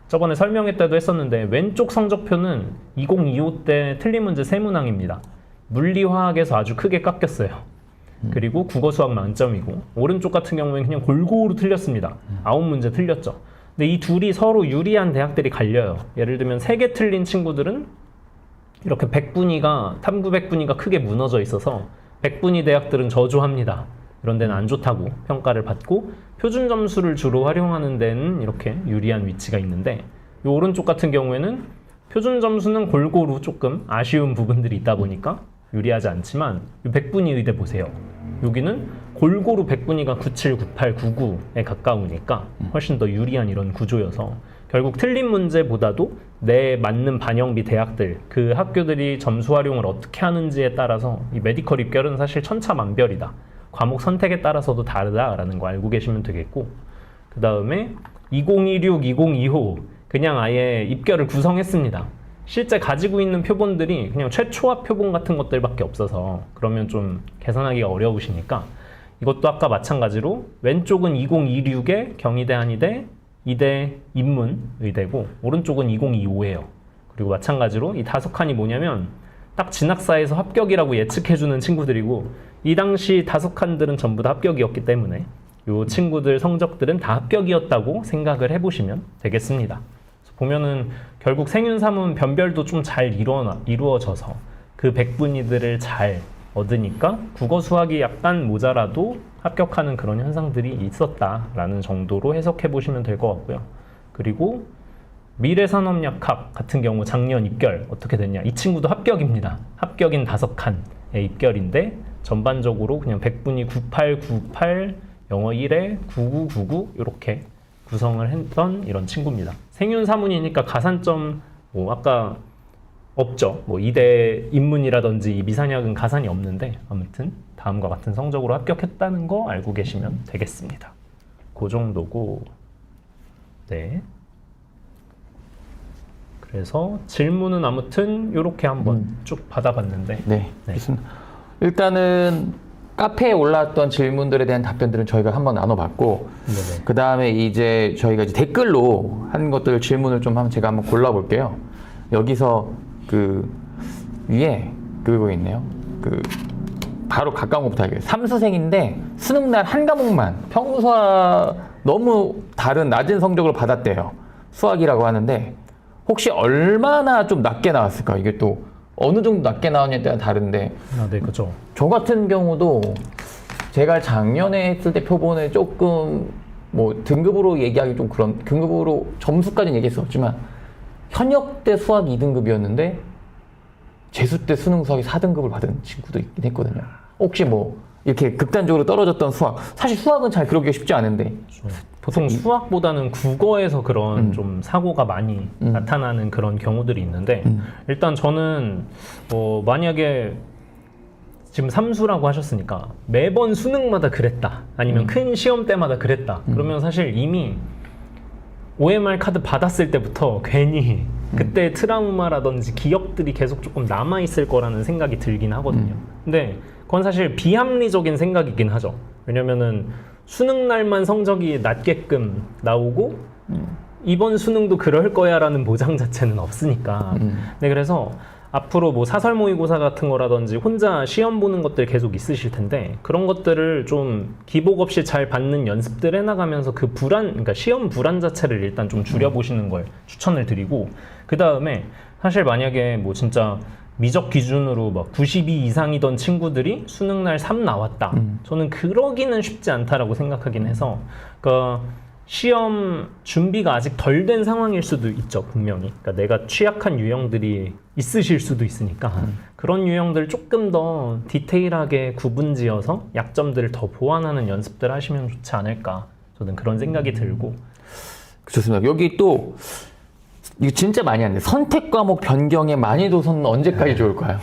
저번에 설명회 때도 했었는데 왼쪽 성적표는 2025 때 틀린 문제 3문항입니다. 물리화학에서 아주 크게 깎였어요. 그리고 국어 수학 만점이고, 오른쪽 같은 경우에는 그냥 골고루 틀렸습니다. 9문제 틀렸죠. 근데 이 둘이 서로 유리한 대학들이 갈려요. 예를 들면 3개 틀린 친구들은 이렇게 100분위가 탐구 100분위가 크게 무너져 있어서 100분위 대학들은 저조합니다. 이런 데는 안 좋다고 평가를 받고, 표준 점수를 주로 활용하는 데는 이렇게 유리한 위치가 있는데, 이 오른쪽 같은 경우에는 표준 점수는 골고루 조금 아쉬운 부분들이 있다 보니까 유리하지 않지만, 이 100분위 의대 보세요. 여기는 골고루 100분위가 97, 98, 99에 가까우니까 훨씬 더 유리한 이런 구조여서, 결국 틀린 문제보다도 내 맞는 반영비 대학들, 그 학교들이 점수 활용을 어떻게 하는지에 따라서 이 메디컬 입결은 사실 천차만별이다. 과목 선택에 따라서도 다르다라는 거 알고 계시면 되겠고, 그 다음에 2026, 2025 그냥 아예 입결을 구성했습니다. 실제 가지고 있는 표본들이 그냥 최초합 표본 같은 것들밖에 없어서 그러면 좀 계산하기가 어려우시니까, 이것도 아까 마찬가지로 왼쪽은 2026에 경희대, 한의대, 이대, 인문의대고, 오른쪽은 2025예요. 그리고 마찬가지로 이 5칸이 뭐냐면 딱 진학사에서 합격이라고 예측해주는 친구들이고, 이 당시 5칸들은 전부 다 합격이었기 때문에 요 친구들 성적들은 다 합격이었다고 생각을 해보시면 되겠습니다. 그래서 보면은 결국 생윤3문 변별도 좀 잘 이루어져서 그 백분위들을 잘 얻으니까 국어 수학이 약간 모자라도 합격하는 그런 현상들이 있었다라는 정도로 해석해 보시면 될 것 같고요. 그리고 미래산업약학 같은 경우 작년 입결 어떻게 됐냐? 이 친구도 합격입니다. 합격인 5칸의 입결인데 전반적으로 그냥 백분위 9898, 영어 1에 9999 이렇게 구성을 했던 이런 친구입니다. 생윤3문이니까 가산점 뭐 아까 없죠. 뭐 이대 인문이라든지 미산약은 가산이 없는데 아무튼 다음과 같은 성적으로 합격했다는 거 알고 계시면 되겠습니다. 그 정도고 네. 그래서 질문은 아무튼 이렇게 한번 쭉 받아봤는데 네, 좋습니다. 일단은 카페에 올라왔던 질문들에 대한 답변들은 저희가 한번 나눠봤고, 네네. 그 다음에 이제 저희가 이제 댓글로 한 것들 질문을 좀 한번 제가 한번 골라볼게요. 여기서 그 위에 그거 있네요. 그 바로 가까운 것부터 할게요. 삼수생인데 수능날 한 과목만 평소와 너무 다른 낮은 성적을 받았대요. 수학이라고 하는데 혹시 얼마나 좀 낮게 나왔을까? 이게 또 어느 정도 낮게 나왔냐에 따라 다른데 네, 그렇죠. 저 같은 경우도 제가 작년에 했을 때 표본에 조금 뭐 등급으로 얘기하기 좀 그런 등급으로 점수까지는 얘기할 수 없지만 현역 때 수학 2등급이었는데 재수 때 수능 수학이 4등급을 받은 친구도 있긴 했거든요. 혹시 뭐 이렇게 극단적으로 떨어졌던 수학, 사실 수학은 잘 그러기가 쉽지 않은데 보통 수학보다는 국어에서 그런 좀 사고가 많이 나타나는 그런 경우들이 있는데 일단 저는 만약에 지금 삼수라고 하셨으니까 매번 수능마다 그랬다 아니면 큰 시험 때마다 그랬다 그러면 사실 이미 OMR 카드 받았을 때부터 괜히 그때 트라우마라든지 기억들이 계속 조금 남아있을 거라는 생각이 들긴 하거든요. 근데 그건 사실 비합리적인 생각이긴 하죠. 왜냐면은 수능 날만 성적이 낮게끔 나오고 이번 수능도 그럴 거야 라는 보장 자체는 없으니까. 네, 그래서 앞으로 뭐 사설 모의고사 같은 거라든지 혼자 시험 보는 것들 계속 있으실 텐데 그런 것들을 좀 기복 없이 잘 받는 연습들 해나가면서 그 그러니까 시험 불안 자체를 일단 좀 줄여보시는 걸 추천을 드리고 그 다음에 사실 만약에 뭐 진짜 미적 기준으로 막 92 이상이던 친구들이 수능날 3 나왔다. 저는 그러기는 쉽지 않다라고 생각하긴 해서 그러니까 시험 준비가 아직 덜 된 상황일 수도 있죠, 분명히. 그러니까 내가 취약한 유형들이 있으실 수도 있으니까 그런 유형들 조금 더 디테일하게 구분지어서 약점들을 더 보완하는 연습들 하시면 좋지 않을까. 저는 그런 생각이 들고. 좋습니다. 여기 또 이거 진짜 많이 하는데 선택 과목 변경의 만이도선은 언제까지 좋을까요?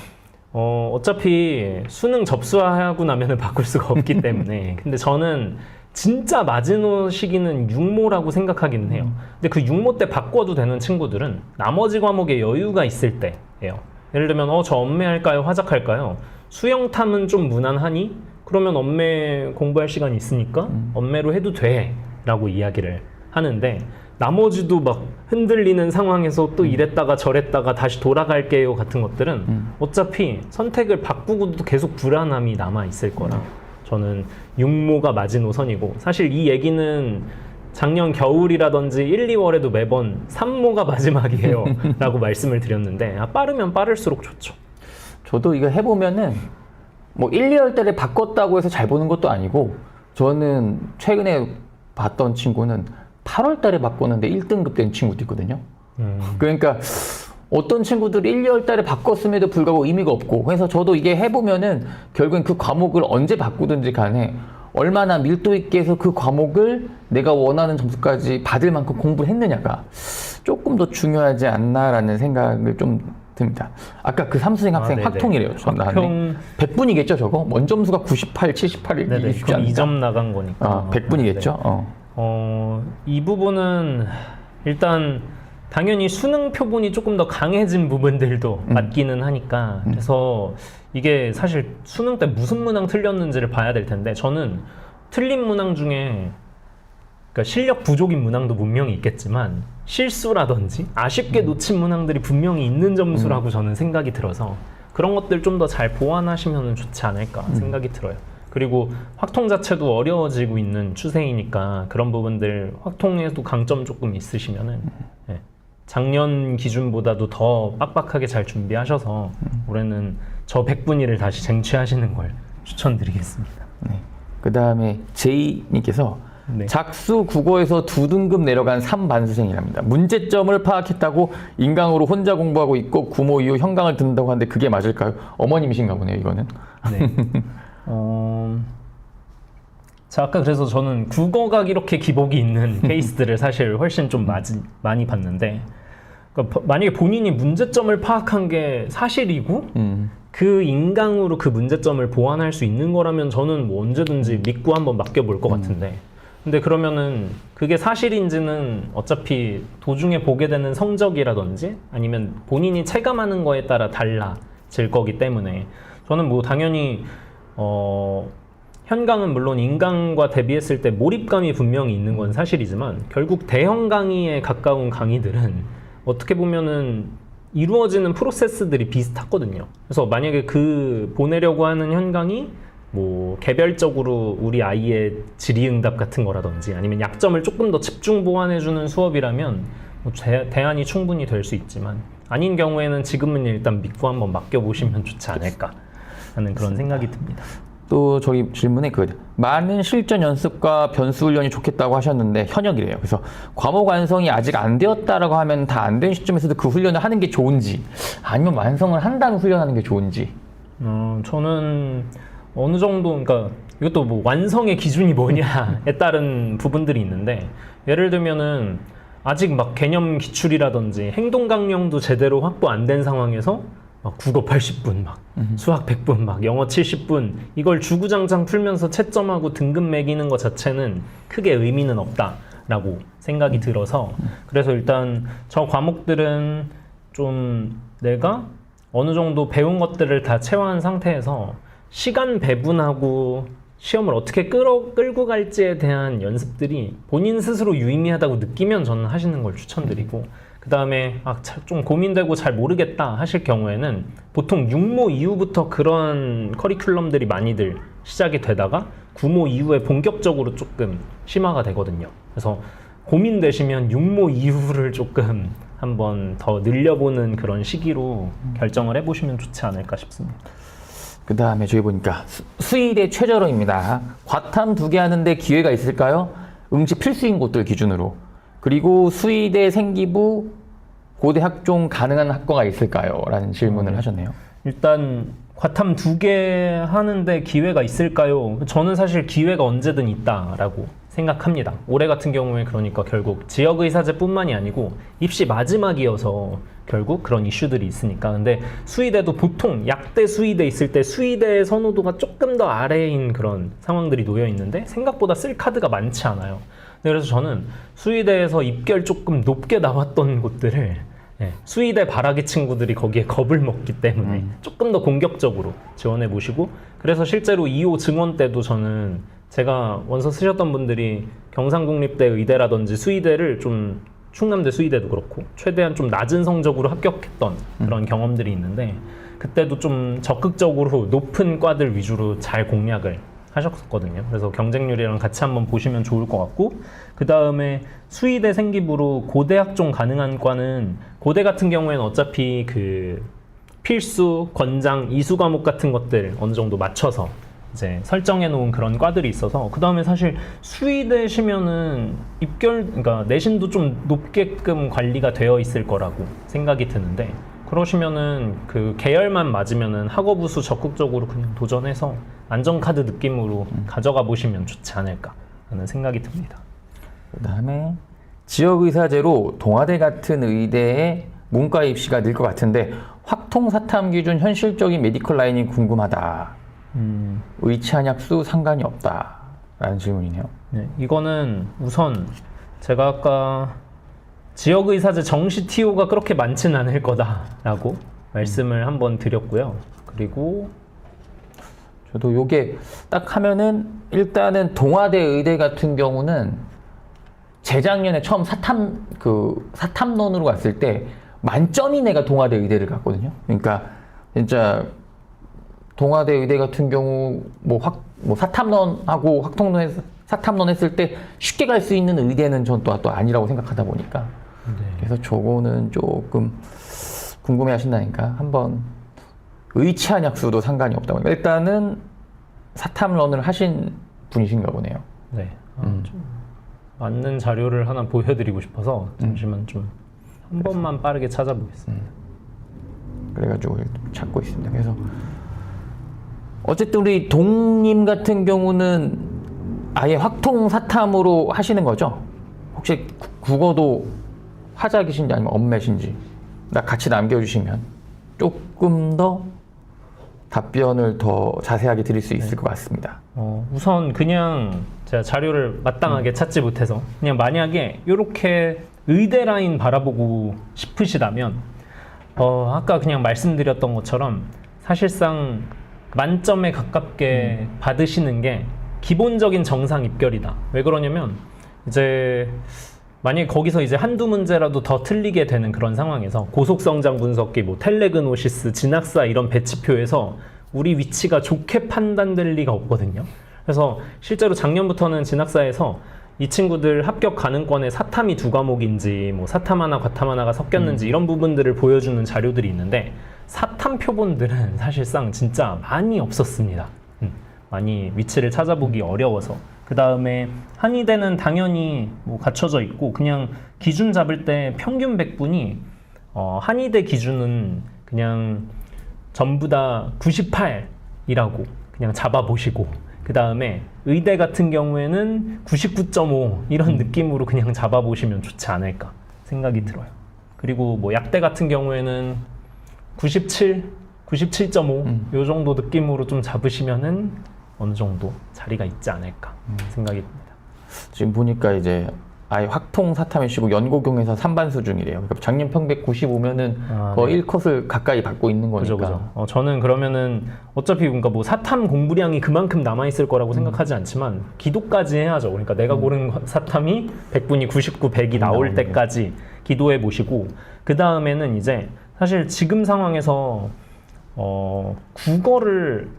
어차피 수능 접수하고 나면 바꿀 수가 없기 때문에 근데 저는 진짜 마지노 시기는 6모라고 생각하기는 해요. 근데 그 6모 때 바꿔도 되는 친구들은 나머지 과목에 여유가 있을 때예요. 예를 들면 저 엄매 할까요? 화작 할까요? 수영 탐은 좀 무난하니? 그러면 엄매 공부할 시간이 있으니까 엄매로 해도 돼 라고 이야기를 하는데 나머지도 막 흔들리는 상황에서 또 이랬다가 저랬다가 다시 돌아갈게요 같은 것들은 어차피 선택을 바꾸고도 계속 불안함이 남아 있을 거라 저는 6모가 마지노선이고 사실 이 얘기는 작년 겨울이라든지 1, 2월에도 매번 3모가 마지막이에요 라고 말씀을 드렸는데 빠르면 빠를수록 좋죠. 저도 이거 해보면은 뭐 1, 2월 달에 바꿨다고 해서 잘 보는 것도 아니고 저는 최근에 봤던 친구는 8월 달에 바꿨는데 1등급 된 친구도 있거든요. 그러니까 어떤 친구들이 1, 2월 달에 바꿨음에도 불구하고 의미가 없고 해서 저도 이게 해보면은 결국엔 그 과목을 언제 바꾸든지 간에 얼마나 밀도 있게 해서 그 과목을 내가 원하는 점수까지 받을 만큼 공부를 했느냐가 조금 더 중요하지 않나라는 생각을 좀 듭니다. 아까 그 삼수생 학생 네네. 확통이래요. 확통 100분이겠죠 저거? 원점수가 98, 78 네네. 이게 쉽지 그럼 않다. 2점 나간 거니까 100분이겠죠? 이 부분은 일단 당연히 수능 표본이 조금 더 강해진 부분들도 맞기는 하니까 그래서 이게 사실 수능 때 무슨 문항 틀렸는지를 봐야 될 텐데 저는 틀린 문항 중에 그러니까 실력 부족인 문항도 분명히 있겠지만 실수라든지 아쉽게 놓친 문항들이 분명히 있는 점수라고 저는 생각이 들어서 그런 것들 좀 더 잘 보완하시면 좋지 않을까 생각이 들어요. 그리고 확통 자체도 어려워지고 있는 추세이니까 그런 부분들 확통에도 강점 조금 있으시면은 예, 작년 기준보다도 더 빡빡하게 잘 준비하셔서 올해는 저 100분위를 다시 쟁취하시는 걸 추천드리겠습니다. 네. 그 다음에 제이님께서 네. 작수 국어에서 2등급 내려간 3반수생이랍니다. 문제점을 파악했다고 인강으로 혼자 공부하고 있고 구모 이후 현강을 듣는다고 하는데 그게 맞을까요? 어머님이신가 보네요, 이거는. 네. 자, 아까 그래서 저는 국어가 이렇게 기복이 있는 케이스들을 사실 훨씬 좀 많이 봤는데, 그러니까 만약에 본인이 문제점을 파악한 게 사실이고, 그 인강으로 그 문제점을 보완할 수 있는 거라면 저는 뭐 언제든지 믿고 한번 맡겨볼 것 같은데, 근데 그러면은 그게 사실인지는 어차피 도중에 보게 되는 성적이라든지 아니면 본인이 체감하는 거에 따라 달라질 거기 때문에 저는 뭐 당연히 현강은 물론 인강과 대비했을 때 몰입감이 분명히 있는 건 사실이지만 결국 대형 강의에 가까운 강의들은 어떻게 보면은 이루어지는 프로세스들이 비슷하거든요. 그래서 만약에 그 보내려고 하는 현강이 뭐 개별적으로 우리 아이의 질의응답 같은 거라든지 아니면 약점을 조금 더 집중 보완해주는 수업이라면 뭐 대안이 충분히 될 수 있지만 아닌 경우에는 지금은 일단 믿고 한번 맡겨보시면 좋지 않을까 하는 그런 생각이 듭니다. 또 저기 질문에 많은 실전 연습과 변수 훈련이 좋겠다고 하셨는데 현역이래요. 그래서 과목 완성이 아직 안 되었다라고 하면 다 안 된 시점에서도 그 훈련을 하는 게 좋은지 아니면 완성을 한 다음에 훈련하는 게 좋은지. 저는 어느 정도, 그러니까 이것도 뭐 완성의 기준이 뭐냐에 따른 부분들이 있는데 예를 들면은 아직 막 개념 기출이라든지 행동 강령도 제대로 확보 안 된 상황에서 막 국어 80분, 막 수학 100분, 막 영어 70분 이걸 주구장창 풀면서 채점하고 등급 매기는 것 자체는 크게 의미는 없다라고 생각이 들어서 그래서 일단 저 과목들은 좀 내가 어느 정도 배운 것들을 다 체화한 상태에서 시간 배분하고 시험을 어떻게 끌고 갈지에 대한 연습들이 본인 스스로 유의미하다고 느끼면 저는 하시는 걸 추천드리고 그 다음에 좀 고민되고 잘 모르겠다 하실 경우에는 보통 6모 이후부터 그런 커리큘럼들이 많이들 시작이 되다가 9모 이후에 본격적으로 조금 심화가 되거든요. 그래서 고민되시면 6모 이후를 조금 한번 더 늘려보는 그런 시기로 결정을 해보시면 좋지 않을까 싶습니다. 그 다음에 저기 보니까 수의대 최저로입니다. 과탐 2개 하는데 기회가 있을까요? 응시 필수인 곳들 기준으로. 그리고 수의대 생기부 고대 학종 가능한 학과가 있을까요? 라는 질문을 하셨네요. 일단 과탐 2개 하는데 기회가 있을까요? 저는 사실 기회가 언제든 있다라고 생각합니다. 올해 같은 경우에 그러니까 결국 지역의사제뿐만이 아니고 입시 마지막이어서 결국 그런 이슈들이 있으니까. 근데 수의대도 보통 약대 수의대 있을 때 수의대의 선호도가 조금 더 아래인 그런 상황들이 놓여 있는데 생각보다 쓸 카드가 많지 않아요. 그래서 저는 수의대에서 입결 조금 높게 나왔던 곳들을 수의대 바라기 친구들이 거기에 겁을 먹기 때문에 조금 더 공격적으로 지원해 보시고 그래서 실제로 2호 증원 때도 저는 제가 원서 쓰셨던 분들이 경상국립대 의대라든지 수의대를 좀 충남대 수의대도 그렇고 최대한 좀 낮은 성적으로 합격했던 그런 경험들이 있는데 그때도 좀 적극적으로 높은 과들 위주로 잘 공략을 하셨었거든요. 그래서 경쟁률이랑 같이 한번 보시면 좋을 것 같고 그 다음에 수의대 생기부로 고대 학종 가능한 과는 고대 같은 경우에는 어차피 그 필수, 권장, 이수 과목 같은 것들 어느 정도 맞춰서 이제 설정해 놓은 그런 과들이 있어서 그 다음에 사실 수의대시면은 그러니까 내신도 좀 높게끔 관리가 되어 있을 거라고 생각이 드는데 그러시면은 그 계열만 맞으면은 학업우수 적극적으로 그냥 도전해서 안전카드 느낌으로 가져가 보시면 좋지 않을까 하는 생각이 듭니다. 그 다음에 지역의사제로 동아대 같은 의대에 문과 입시가 늘 것 같은데 확통사탐 기준 현실적인 메디컬 라인이 궁금하다. 의치한약수 상관이 없다 라는 질문이네요. 네, 이거는 우선 제가 아까 지역의사제 정시 TO가 그렇게 많지는 않을 거다라고 말씀을 한번 드렸고요. 그리고 저도 요게 딱 하면은 일단은 동아대 의대 같은 경우는 재작년에 처음 사탐론으로 갔을 때 만점인 애가 동아대 의대를 갔거든요. 그러니까 진짜 동아대 의대 같은 경우 뭐 뭐 사탐론하고 사탐론 했을 때 쉽게 갈 수 있는 의대는 전 또 아니라고 생각하다 보니까 네. 그래서 저거는 조금 궁금해 하신다니까 한번 의치한약수도 상관이 없다고 하니까 일단은 사탐론을 하신 분이신가 보네요. 네. 좀 맞는 자료를 하나 보여드리고 싶어서 잠시만 좀 한 번만 빠르게 찾아보겠습니다. 그래가지고 찾고 있습니다. 그래서 어쨌든 우리 동님 같은 경우는 아예 확통 사탐으로 하시는 거죠? 혹시 국어도 화작이신지 아니면 엄매신지 나 같이 남겨주시면 조금 더 답변을 더 자세하게 드릴 수 있을 것 같습니다. 우선 그냥 제가 자료를 마땅하게 찾지 못해서 그냥 만약에 이렇게 의대 라인 바라보고 싶으시다면 아까 그냥 말씀드렸던 것처럼 사실상 만점에 가깝게 받으시는 게 기본적인 정상 입결이다. 왜 그러냐면 이제 만약에 거기서 이제 한두 문제라도 더 틀리게 되는 그런 상황에서 고속성장 분석기, 뭐 텔레그노시스, 진학사 이런 배치표에서 우리 위치가 좋게 판단될 리가 없거든요. 그래서 실제로 작년부터는 진학사에서 이 친구들 합격 가능권에 사탐이 2과목인지 뭐 사탐 하나, 과탐 하나가 섞였는지 이런 부분들을 보여주는 자료들이 있는데 사탐 표본들은 사실상 진짜 많이 없었습니다. 많이 위치를 찾아보기 어려워서. 그 다음에 한의대는 당연히 뭐 갖춰져 있고 그냥 기준 잡을 때 평균 100분이 한의대 기준은 그냥 전부 다 98이라고 그냥 잡아보시고 그 다음에 의대 같은 경우에는 99.5 이런 느낌으로 그냥 잡아보시면 좋지 않을까 생각이 들어요. 그리고 뭐 약대 같은 경우에는 97, 97.5 요 정도 느낌으로 좀 잡으시면은 어느 정도 자리가 있지 않을까 생각이 듭니다. 지금 보니까 이제 아예 확통 사탐이시고 연고경에서 3반 수준이래요. 그러니까 작년 평백 95면은 거의 네. 1컷을 가까이 받고 있는 거니까. 그죠. 저는 그러면은 어차피 그러니까 뭐 사탐 공부량이 그만큼 남아 있을 거라고 생각하지 않지만 기도까지 해야죠. 그러니까 내가 고른 사탐이 100분이 99, 100이 나올 때까지 기도해 보시고 그 다음에는 이제 사실 지금 상황에서 국어를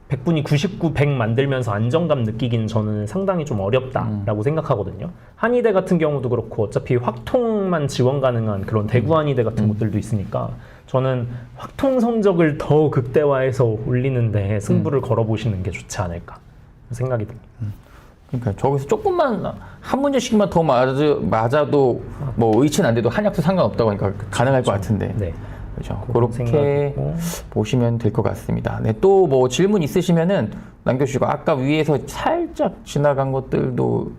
100분이 99, 100 만들면서 안정감 느끼기는 저는 상당히 좀 어렵다라고 생각하거든요. 한의대 같은 경우도 그렇고 어차피 확통만 지원 가능한 그런 대구 한의대 같은 곳들도 있으니까 저는 확통 성적을 더 극대화해서 올리는데 승부를 걸어보시는 게 좋지 않을까 생각이 듭니다. 그러니까 저기서 조금만 한 문제씩만 더 맞아도 뭐 의치는 안 돼도 한약도 상관없다고 하니까 가능할 것 같은데. 네. 그렇죠. 그런 그렇게 생각이고. 보시면 될 것 같습니다. 네, 또 뭐 질문 있으시면은 남겨주시고 아까 위에서 살짝 지나간 것들도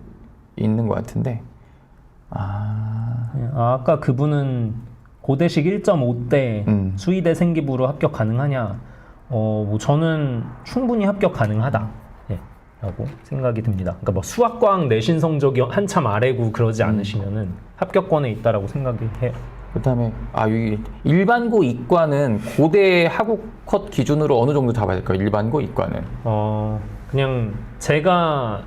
있는 것 같은데. 아까 그분은 고대식 1.5대 수의대 생기부로 합격 가능하냐? 뭐 저는 충분히 합격 가능하다. 라고 생각이 듭니다. 그러니까 뭐 수학과학 내신 성적이 한참 아래고 그러지 않으시면은 합격권에 있다라고 생각이 해요. 그다음에 여기 일반고 이과는 고대 하국 컷 기준으로 어느 정도 잡아야 될까요? 일반고 이과는 그냥 제가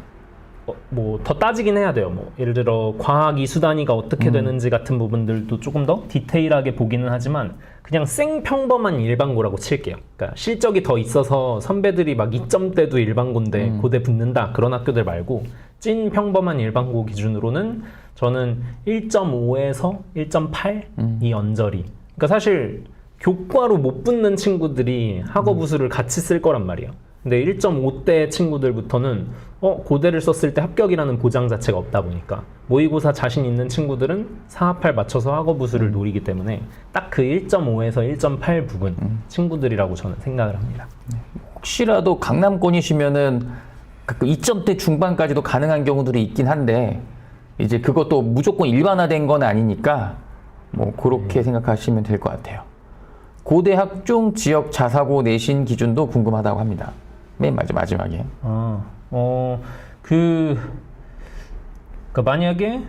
뭐 더 따지긴 해야 돼요. 뭐 예를 들어 과학 이수 단위가 어떻게 되는지 같은 부분들도 조금 더 디테일하게 보기는 하지만 그냥 생평범한 일반고라고 칠게요. 그러니까 실적이 더 있어서 선배들이 막 2점대도 일반고인데 고대 붙는다 그런 학교들 말고 찐 평범한 일반고 기준으로는 저는 1.5에서 1.8이 언저리. 그러니까 사실 교과로 못 붙는 친구들이 학업 우수를 같이 쓸 거란 말이에요. 근데 1.5대 친구들부터는 고대를 썼을 때 합격이라는 보장 자체가 없다 보니까 모의고사 자신 있는 친구들은 4합8 맞춰서 학업 우수를 노리기 때문에 딱 그 1.5에서 1.8 부분 친구들이라고 저는 생각을 합니다. 혹시라도 강남권이시면은 2점대 중반까지도 가능한 경우들이 있긴 한데 이제 그것도 무조건 일반화된 건 아니니까 뭐 그렇게 생각하시면 될 것 같아요. 고대 학종 지역 자사고 내신 기준도 궁금하다고 합니다. 맨 마지막에. 그러니까 만약에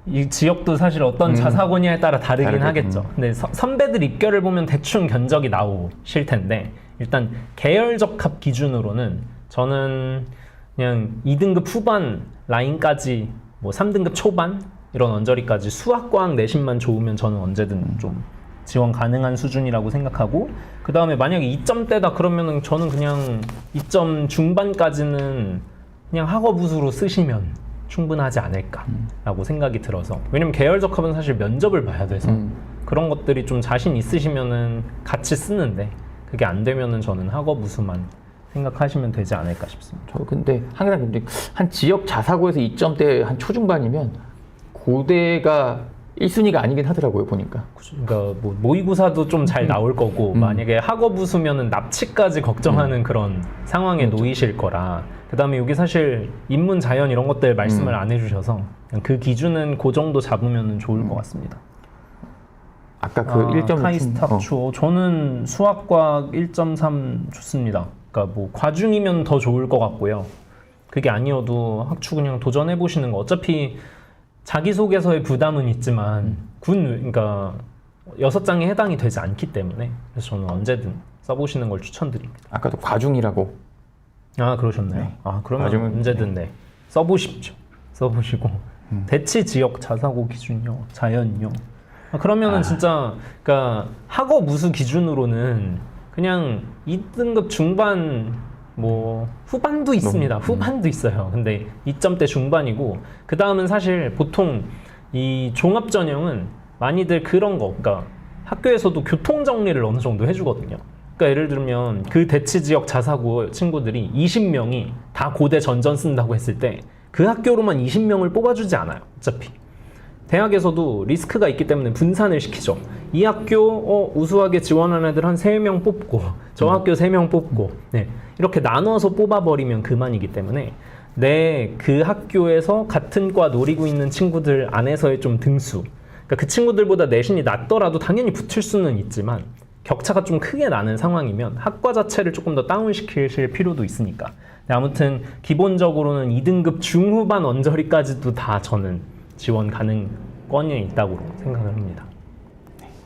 이 지역도 사실 어떤 자사고냐에 따라 다르긴 하겠죠. 근데 선배들 입결을 보면 대충 견적이 나오실 텐데 일단 계열적 합 기준으로는 저는 그냥 2등급 후반 라인까지 뭐 3등급 초반 이런 언저리까지 수학과학 내신만 좋으면 저는 언제든 좀 지원 가능한 수준이라고 생각하고, 그 다음에 만약에 2점대다 그러면은 저는 그냥 2점 중반까지는 그냥 학업 우수로 쓰시면 충분하지 않을까라고 생각이 들어서, 왜냐면 계열 적합은 사실 면접을 봐야 돼서 그런 것들이 좀 자신 있으시면은 같이 쓰는데, 그게 안 되면은 저는 학업 우수만 생각하시면 되지 않을까 싶습니다. 저 근데 항상 근데 한 지역 자사고에서 2점대 한 초중반이면 고대가 1순위가 아니긴 하더라고요, 보니까. 그러니까 뭐 모의고사도 좀 잘 나올 거고, 만약에 학업 우수면은 납치까지 걱정하는 그런 상황에 놓이실 거라. 그다음에 여기 사실 인문 자연 이런 것들 말씀을 안 해주셔서 그냥 그 기준은 그 정도 잡으면 좋을 것 같습니다. 아까 그 1점 카이스트학추 저는 수학과학 1.3 좋습니다. 그러니까 뭐 과중이면 더 좋을 것 같고요. 그게 아니어도 학추 그냥 도전해 보시는 거. 어차피 자기소개서에 부담은 있지만 그러니까 6장에 해당이 되지 않기 때문에, 그래서 저는 언제든 써보시는 걸 추천드립니다. 아까도 과중이라고. 아, 그러셨나요? 네. 아, 그러면 과중은, 언제든 네. 써보십시오. 써보시고 대치 지역 자사고 기준요, 자연요. 그러면은 진짜 그러니까 학업 우수 기준으로는 그냥 2등급 중반 뭐 후반도 있습니다. 후반도 있어요. 근데 2점대 중반이고, 그 다음은 사실 보통 이 종합 전형은 많이들 그런 거, 그러니까 학교에서도 교통 정리를 어느 정도 해주거든요. 그러니까 예를 들면 그 대치 지역 자사고 친구들이 20명이 다 고대 전전 쓴다고 했을 때 그 학교로만 20명을 뽑아주지 않아요. 어차피 대학에서도 리스크가 있기 때문에 분산을 시키죠. 이 학교 우수하게 지원하는 애들 한 3명 뽑고, 저 학교 3명 뽑고, 네. 이렇게 나눠서 뽑아버리면 그만이기 때문에 내 그 학교에서 같은 과 노리고 있는 친구들 안에서의 좀 등수, 그러니까 그 친구들보다 내신이 낮더라도 당연히 붙을 수는 있지만 격차가 좀 크게 나는 상황이면 학과 자체를 조금 더 다운시키실 필요도 있으니까. 아무튼 기본적으로는 2등급 중후반 언저리까지도 다 저는 지원 가능권이 있다고 생각을 합니다.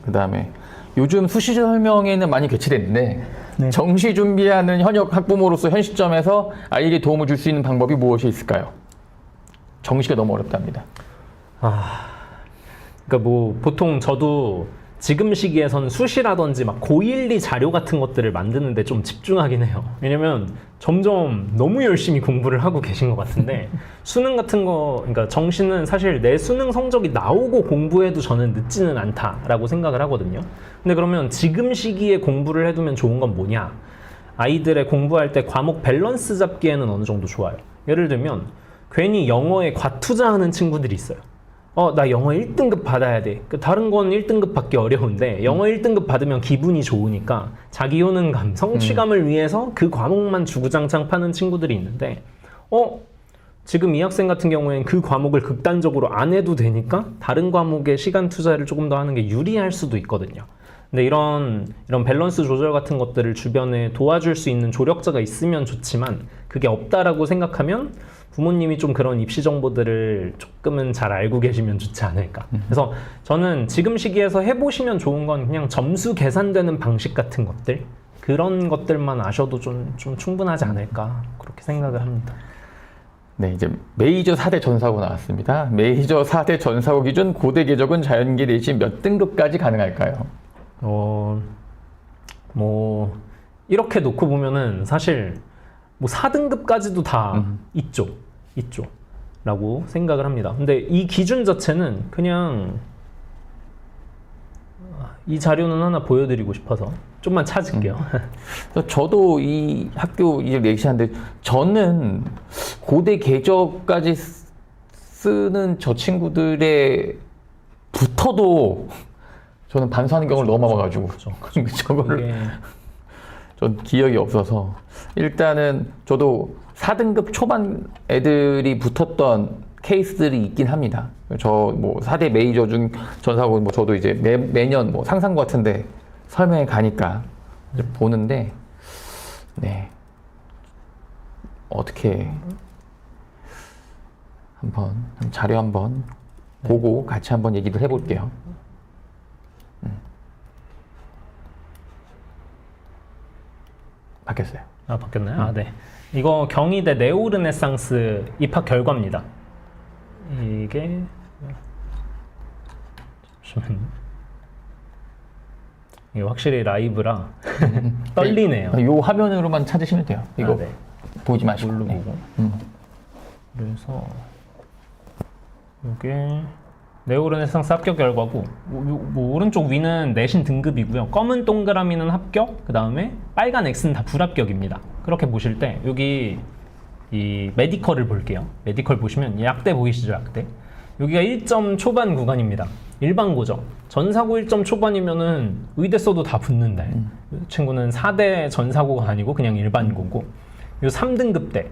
그 다음에 요즘 수시 설명회는 많이 개최됐는데, 네. 정시 준비하는 현역 학부모로서 현 시점에서 아이에게 도움을 줄 수 있는 방법이 무엇이 있을까요? 정시가 너무 어렵답니다. 그러니까 뭐 보통 저도 지금 시기에서는 수시라든지 막 고1, 2 자료 같은 것들을 만드는데 좀 집중하긴 해요. 왜냐면 점점 너무 열심히 공부를 하고 계신 것 같은데, 수능 같은 거, 그러니까 정시는 사실 내 수능 성적이 나오고 공부해도 저는 늦지는 않다라고 생각을 하거든요. 근데 그러면 지금 시기에 공부를 해두면 좋은 건 뭐냐? 아이들의 공부할 때 과목 밸런스 잡기에는 어느 정도 좋아요. 예를 들면 괜히 영어에 과투자하는 친구들이 있어요. 나 영어 1등급 받아야 돼. 다른 건 1등급 받기 어려운데 영어 1등급 받으면 기분이 좋으니까 자기 효능감, 성취감을 위해서 그 과목만 주구장창 파는 친구들이 있는데, 지금 이 학생 같은 경우에는 그 과목을 극단적으로 안 해도 되니까 다른 과목에 시간 투자를 조금 더 하는 게 유리할 수도 있거든요. 근데 이런 밸런스 조절 같은 것들을 주변에 도와줄 수 있는 조력자가 있으면 좋지만, 그게 없다라고 생각하면 부모님이 좀 그런 입시 정보들을 조금은 잘 알고 계시면 좋지 않을까. 그래서 저는 지금 시기에서 해보시면 좋은 건 그냥 점수 계산되는 방식 같은 것들, 그런 것들만 아셔도 좀 충분하지 않을까, 그렇게 생각을 합니다. 네, 이제 메이저 4대 전사고 나왔습니다. 메이저 4대 전사고 기준 고대 궤적은 자연계 내신 몇 등급까지 가능할까요? 뭐 이렇게 놓고 보면은 사실 뭐 4등급까지도 다 있죠 라고 생각을 합니다. 근데 이 기준 자체는 그냥 이 자료는 하나 보여드리고 싶어서 좀만 찾을게요. 그래서 저도 이 학교 이제 내시하는데, 저는 고대 궤적까지 쓰는 저 친구들의 붙어도 저는 반수하는 경우를 너무 많아가지고 저거를 전 기억이 없어서, 일단은 저도 4등급 초반 애들이 붙었던 케이스들이 있긴 합니다. 저 뭐 4대 메이저 중 전사고, 뭐 저도 이제 매년 뭐 상상고 같은데 설명회 가니까 이제 보는데, 네, 어떻게 한번 자료 한번 보고 같이 한번 얘기를 해볼게요. 바뀌었어요. 바뀌었나요? 네. 이거 경희대 네오르네상스 입학 결과입니다. 이게 잠시만요. 이게 확실히 라이브라 떨리네요. 요 화면으로만 찾으시면 돼요. 이거 네. 보지 마시고. 뭘로 네. 보고. 그래서 이게 네오르네상스 합격 결과고 뭐 오른쪽 위는 내신 등급이고요. 검은 동그라미는 합격, 그 다음에 빨간 X는 다 불합격입니다. 그렇게 보실 때 여기 이 메디컬을 볼게요. 메디컬 보시면 약대 보이시죠? 약대. 여기가 1점 초반 구간입니다. 일반고죠. 전사고 1점 초반이면은 의대 써도 다 붙는데 이 친구는 4대 전사고가 아니고 그냥 일반고고 요 3등급대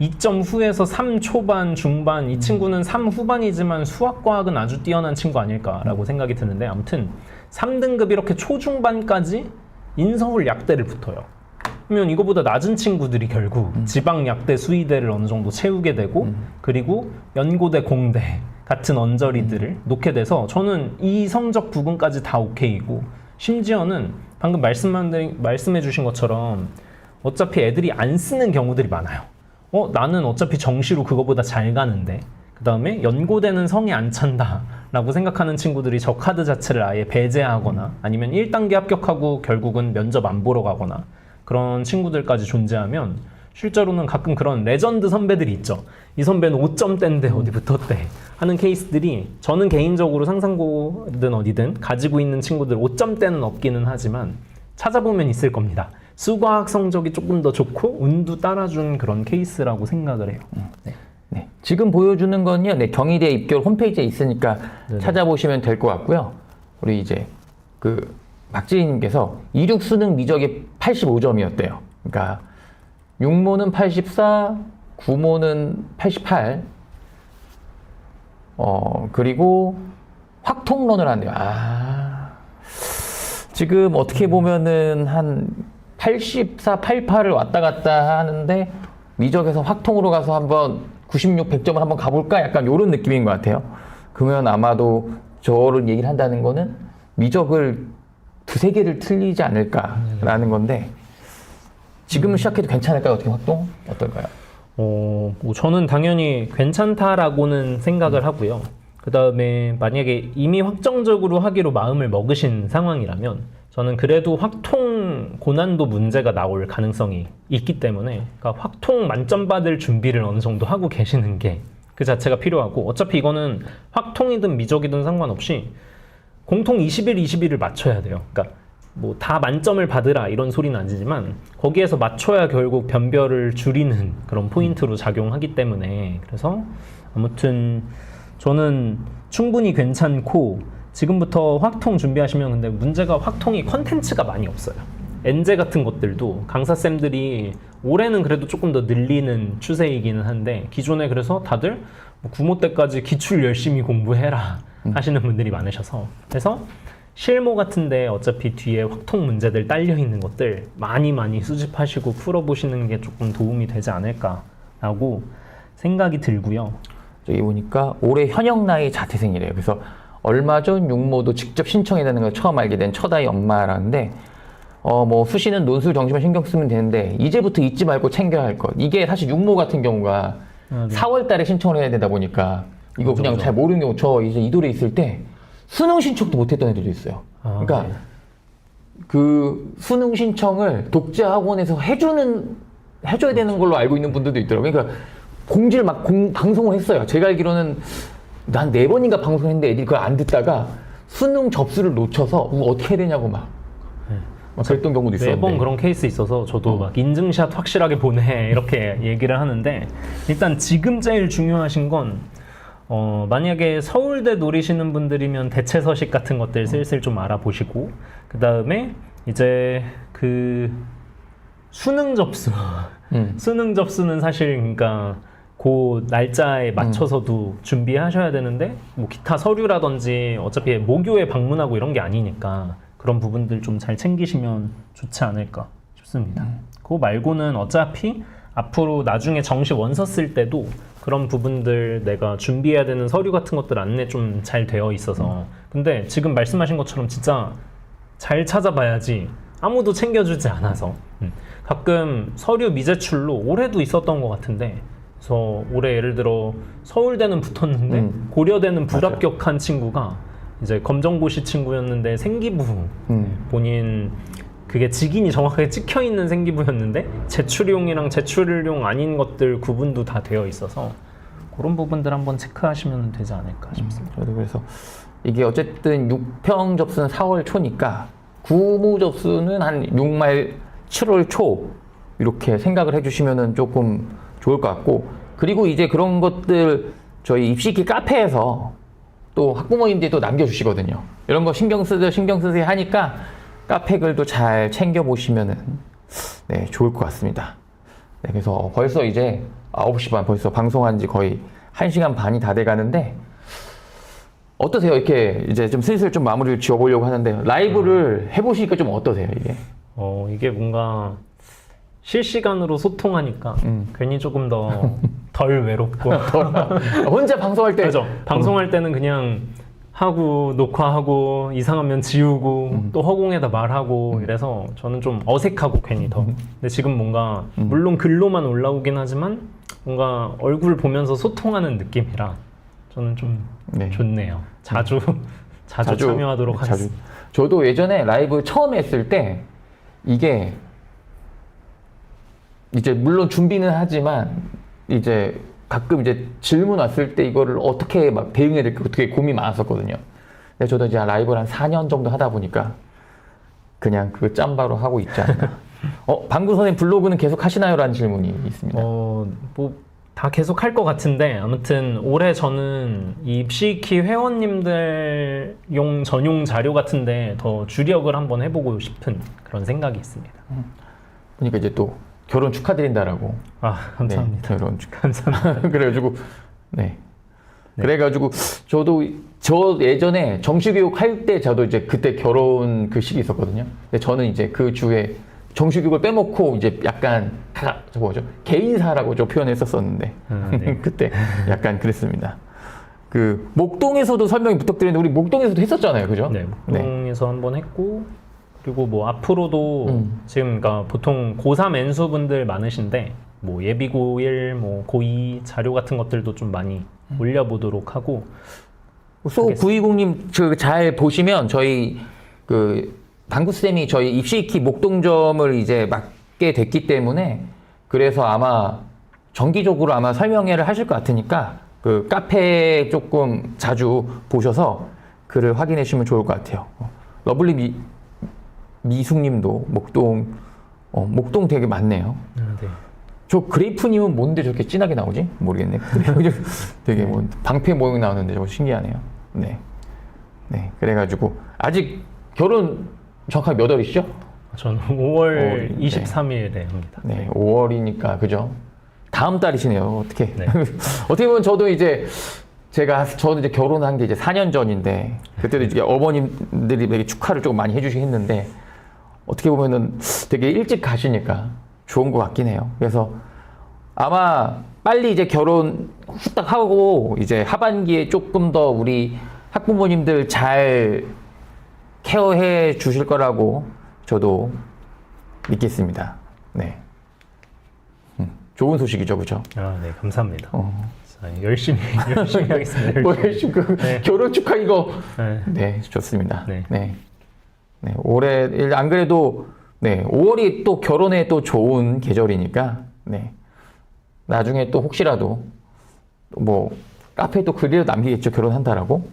2점 후에서 3 초반, 중반 이 친구는 3 후반이지만 수학과학은 아주 뛰어난 친구 아닐까라고 생각이 드는데 아무튼 3등급 이렇게 초중반까지 인서울 약대를 붙어요. 그러면 이거보다 낮은 친구들이 결국 지방 약대 수의대를 어느 정도 채우게 되고 그리고 연고대 공대 같은 언저리들을 놓게 돼서 저는 이 성적 부분까지 다 오케이고 심지어는 방금 말씀해 주신 것처럼 어차피 애들이 안 쓰는 경우들이 많아요. 나는 어차피 정시로 그거보다 잘 가는데 그 다음에 연고대는 성에 안 찬다 라고 생각하는 친구들이 저 카드 자체를 아예 배제하거나 아니면 1단계 합격하고 결국은 면접 안 보러 가거나 그런 친구들까지 존재하면 실제로는 가끔 그런 레전드 선배들이 있죠. 이 선배는 5점대인데 어디 붙었대 하는 케이스들이 저는 개인적으로 상상고든 어디든 가지고 있는 친구들 5점대는 없기는 하지만 찾아보면 있을 겁니다. 수과학 성적이 조금 더 좋고 운도 따라준 그런 케이스라고 생각을 해요. 네. 네. 지금 보여주는 건요. 네, 경희대 입결 홈페이지에 있으니까 네네. 찾아보시면 될 것 같고요. 우리 이제 그 박지희님께서 이륙 수능 미적이 85점이었대요. 그러니까 6모는 84, 9모는 88. 그리고 확통론을 한대요. 지금 어떻게 보면은 한 84, 88을 왔다 갔다 하는데 미적에서 확통으로 가서 한번 96, 100점을 한번 가볼까? 약간 이런 느낌인 것 같아요. 그러면 아마도 저런 얘기를 한다는 거는 미적을 두세 개를 틀리지 않을까라는 건데 지금 시작해도 괜찮을까요? 어떻게 확동? 어떨까요? 뭐 저는 당연히 괜찮다라고는 생각을 하고요. 그 다음에 만약에 이미 확정적으로 하기로 마음을 먹으신 상황이라면 저는 그래도 확통 고난도 문제가 나올 가능성이 있기 때문에 그러니까 확통 만점 받을 준비를 어느 정도 하고 계시는 게 그 자체가 필요하고 어차피 이거는 확통이든 미적이든 상관없이 공통 21, 21을 맞춰야 돼요. 그러니까 뭐 다 만점을 받으라 이런 소리는 아니지만 거기에서 맞춰야 결국 변별을 줄이는 그런 포인트로 작용하기 때문에 그래서 아무튼 저는 충분히 괜찮고 지금부터 확통 준비하시면 근데 문제가 확통이 컨텐츠가 많이 없어요. 엔제 같은 것들도 강사쌤들이 올해는 그래도 조금 더 늘리는 추세이기는 한데 기존에 그래서 다들 뭐 구모 때까지 기출 열심히 공부해라 하시는 분들이 많으셔서 그래서 실무 같은데 어차피 뒤에 확통 문제들 딸려 있는 것들 많이 수집하시고 풀어보시는 게 조금 도움이 되지 않을까라고 생각이 들고요. 저기 보니까 올해 현역 나이 자퇴생이래요. 그래서 얼마 전 육모도 직접 신청해야 되는 걸 처음 알게 된 첫 아이 엄마라는데 뭐 수시는 논술 정시만 신경 쓰면 되는데 이제부터 잊지 말고 챙겨야 할 것. 이게 사실 육모 같은 경우가 네. 4월 달에 신청을 해야 되다 보니까 이거 그냥 그렇죠. 잘 모르는 경우 저 이제 이돌에 있을 때 수능 신청도 못했던 애들도 있어요. 그러니까 네. 그 수능 신청을 독자 학원에서 해줘야 되는 걸로 알고 있는 분들도 있더라고요. 그러니까 공지를 막 방송을 했어요. 제가 알기로는 난 4번인가 방송했는데 애들이 그걸 안 듣다가 수능 접수를 놓쳐서 어떻게 해야 되냐고 막 그랬던 경우도 있었는데 매번 그런 케이스 있어서 저도 막 인증샷 확실하게 보내 이렇게 얘기를 하는데 일단 지금 제일 중요하신 건 만약에 서울대 노리시는 분들이면 대체 서식 같은 것들 슬슬 좀 알아보시고 그 다음에 이제 그 수능 접수 수능 접수는 사실 그러니까 그 날짜에 맞춰서도 준비하셔야 되는데 뭐 기타 서류라든지 어차피 모교에 방문하고 이런 게 아니니까 그런 부분들 좀 잘 챙기시면 좋지 않을까 싶습니다. 그거 말고는 어차피 앞으로 나중에 정시 원서 쓸 때도 그런 부분들 내가 준비해야 되는 서류 같은 것들 안내 좀 잘 되어 있어서 근데 지금 말씀하신 것처럼 진짜 잘 찾아봐야지 아무도 챙겨주지 않아서 가끔 서류 미제출로 올해도 있었던 것 같은데 그래서 올해 예를 들어 서울대는 붙었는데 고려대는 불합격한 친구가 이제 검정고시 친구였는데 생기부 본인 그게 직인이 정확하게 찍혀 있는 생기부였는데 제출용이랑 제출용 아닌 것들 구분도 다 되어 있어서 그런 부분들 한번 체크하시면 되지 않을까 싶습니다. 저도 그래서 이게 어쨌든 6평 접수는 4월 초니까 구무 접수는 한 6말 7월 초 이렇게 생각을 해주시면은 조금 좋을 것 같고, 그리고 이제 그런 것들 저희 입시기 카페에서 또 학부모님들이 또 남겨주시거든요. 이런 거 신경 쓰세요 하니까 카페 글도 잘 챙겨보시면은 네, 좋을 것 같습니다. 네, 그래서 벌써 이제 9시 반 벌써 방송한 지 거의 1시간 반이 다 돼 가는데 어떠세요? 이렇게 이제 좀 슬슬 좀 마무리를 지어보려고 하는데 라이브를 해보시니까 좀 어떠세요, 이게? 이게 뭔가 실시간으로 소통하니까 괜히 조금 더 덜 외롭고 혼자 방송할 때 그렇죠. 방송할 때는 그냥 하고 녹화하고 이상하면 지우고 또 허공에다 말하고 이래서 저는 좀 어색하고 괜히 더 근데 지금 뭔가 물론 글로만 올라오긴 하지만 뭔가 얼굴 보면서 소통하는 느낌이라 저는 좀 네. 좋네요. 자주 참여하도록 하겠습니다. 저도 예전에 라이브 처음 했을 때 이게 이제 물론 준비는 하지만 이제 가끔 이제 질문 왔을 때 이거를 어떻게 막 대응해야 될까 어떻게 고민이 많았었거든요. 근데 저도 이제 라이브를 한 4년 정도 하다 보니까 그냥 그 짬바로 하고 있지 않나. 방구 선생님 블로그는 계속 하시나요? 라는 질문이 있습니다. 뭐 다 계속 할 것 같은데 아무튼 올해 저는 이 입시키 회원님들용 전용 자료 같은데 더 주력을 한번 해보고 싶은 그런 생각이 있습니다. 그러니까 이제 또 결혼 축하드린다라고. 감사합니다. 네, 결혼 감사합니다. 그래가지고 네. 그래가지고 저 예전에 정시교육 할 때 저도 이제 그때 결혼 그 시기 있었거든요. 근데 저는 이제 그 주에 정시교육을 빼먹고 이제 약간 개인사라고 좀 표현했었었는데 네. 그때 약간 그랬습니다. 그 목동에서도 설명이 부탁드리는데 우리 목동에서도 했었잖아요, 그죠? 네, 목동에서 한번 했고 그리고 뭐 앞으로도 지금 그러니까 보통 고3 N수분들 많으신데 뭐 예비고1, 뭐 고2 자료 같은 것들도 좀 많이 올려보도록 하고 소 920님 잘 보시면 저희 그 방구쌤이 저희 입시키 목동점을 이제 맡게 됐기 때문에 그래서 아마 정기적으로 아마 설명회를 하실 것 같으니까 그 카페 조금 자주 보셔서 글을 확인해 주시면 좋을 것 같아요. 러블리 미숙님도 목동 되게 많네요. 네. 저 그레이프님은 뭔데 저렇게 진하게 나오지? 모르겠네. 되게 뭐 방패 모양 나오는데 저거 신기하네요. 네. 네. 그래가지고 아직 결혼 정확하게 몇 월이시죠? 저는 5월 23일에 합니다. 네, 5월이니까 그죠? 다음 달이시네요. 어떻게? 네. 어떻게 보면 저도 이제 저는 이제 결혼한 게 이제 4년 전인데 그때도 이제 어머님들이 되게 축하를 조금 많이 해주시긴 했는데 어떻게 보면은 되게 일찍 가시니까 좋은 것 같긴 해요. 그래서 아마 빨리 이제 결혼 후딱 하고 이제 하반기에 조금 더 우리 학부모님들 잘 케어해 주실 거라고 저도 믿겠습니다. 네. 좋은 소식이죠, 그죠? 네, 감사합니다. 자, 열심히 하겠습니다. 뭐 열심히 네. 결혼 축하 이거. 네. 네, 좋습니다. 네. 네. 네, 올해 안 그래도 네, 5월이 또 결혼에 또 좋은 계절이니까 네. 나중에 또 혹시라도 뭐 카페에 또 글이라도 남기겠죠, 결혼한다라고.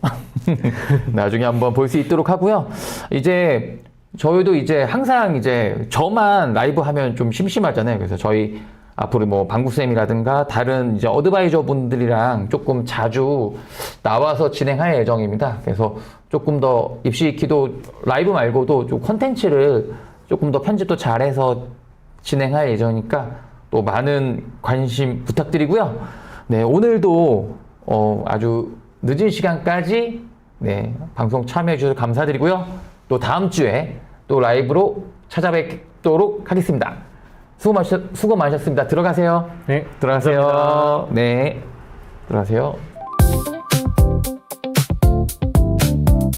나중에 한번 볼 수 있도록 하고요. 이제 저희도 이제 항상 이제 저만 라이브 하면 좀 심심하잖아요. 그래서 저희 앞으로 뭐 방구쌤이라든가 다른 이제 어드바이저 분들이랑 조금 자주 나와서 진행할 예정입니다. 그래서 조금 더 입시키도 라이브 말고도 좀 콘텐츠를 조금 더 편집도 잘해서 진행할 예정이니까 또 많은 관심 부탁드리고요. 네, 오늘도 아주 늦은 시간까지 네, 방송 참여해 주셔서 감사드리고요. 또 다음 주에 또 라이브로 찾아뵙도록 하겠습니다. 수고 많으셨습니다. 들어가세요. 네, 들어가세요. 감사합니다. 네, 들어가세요.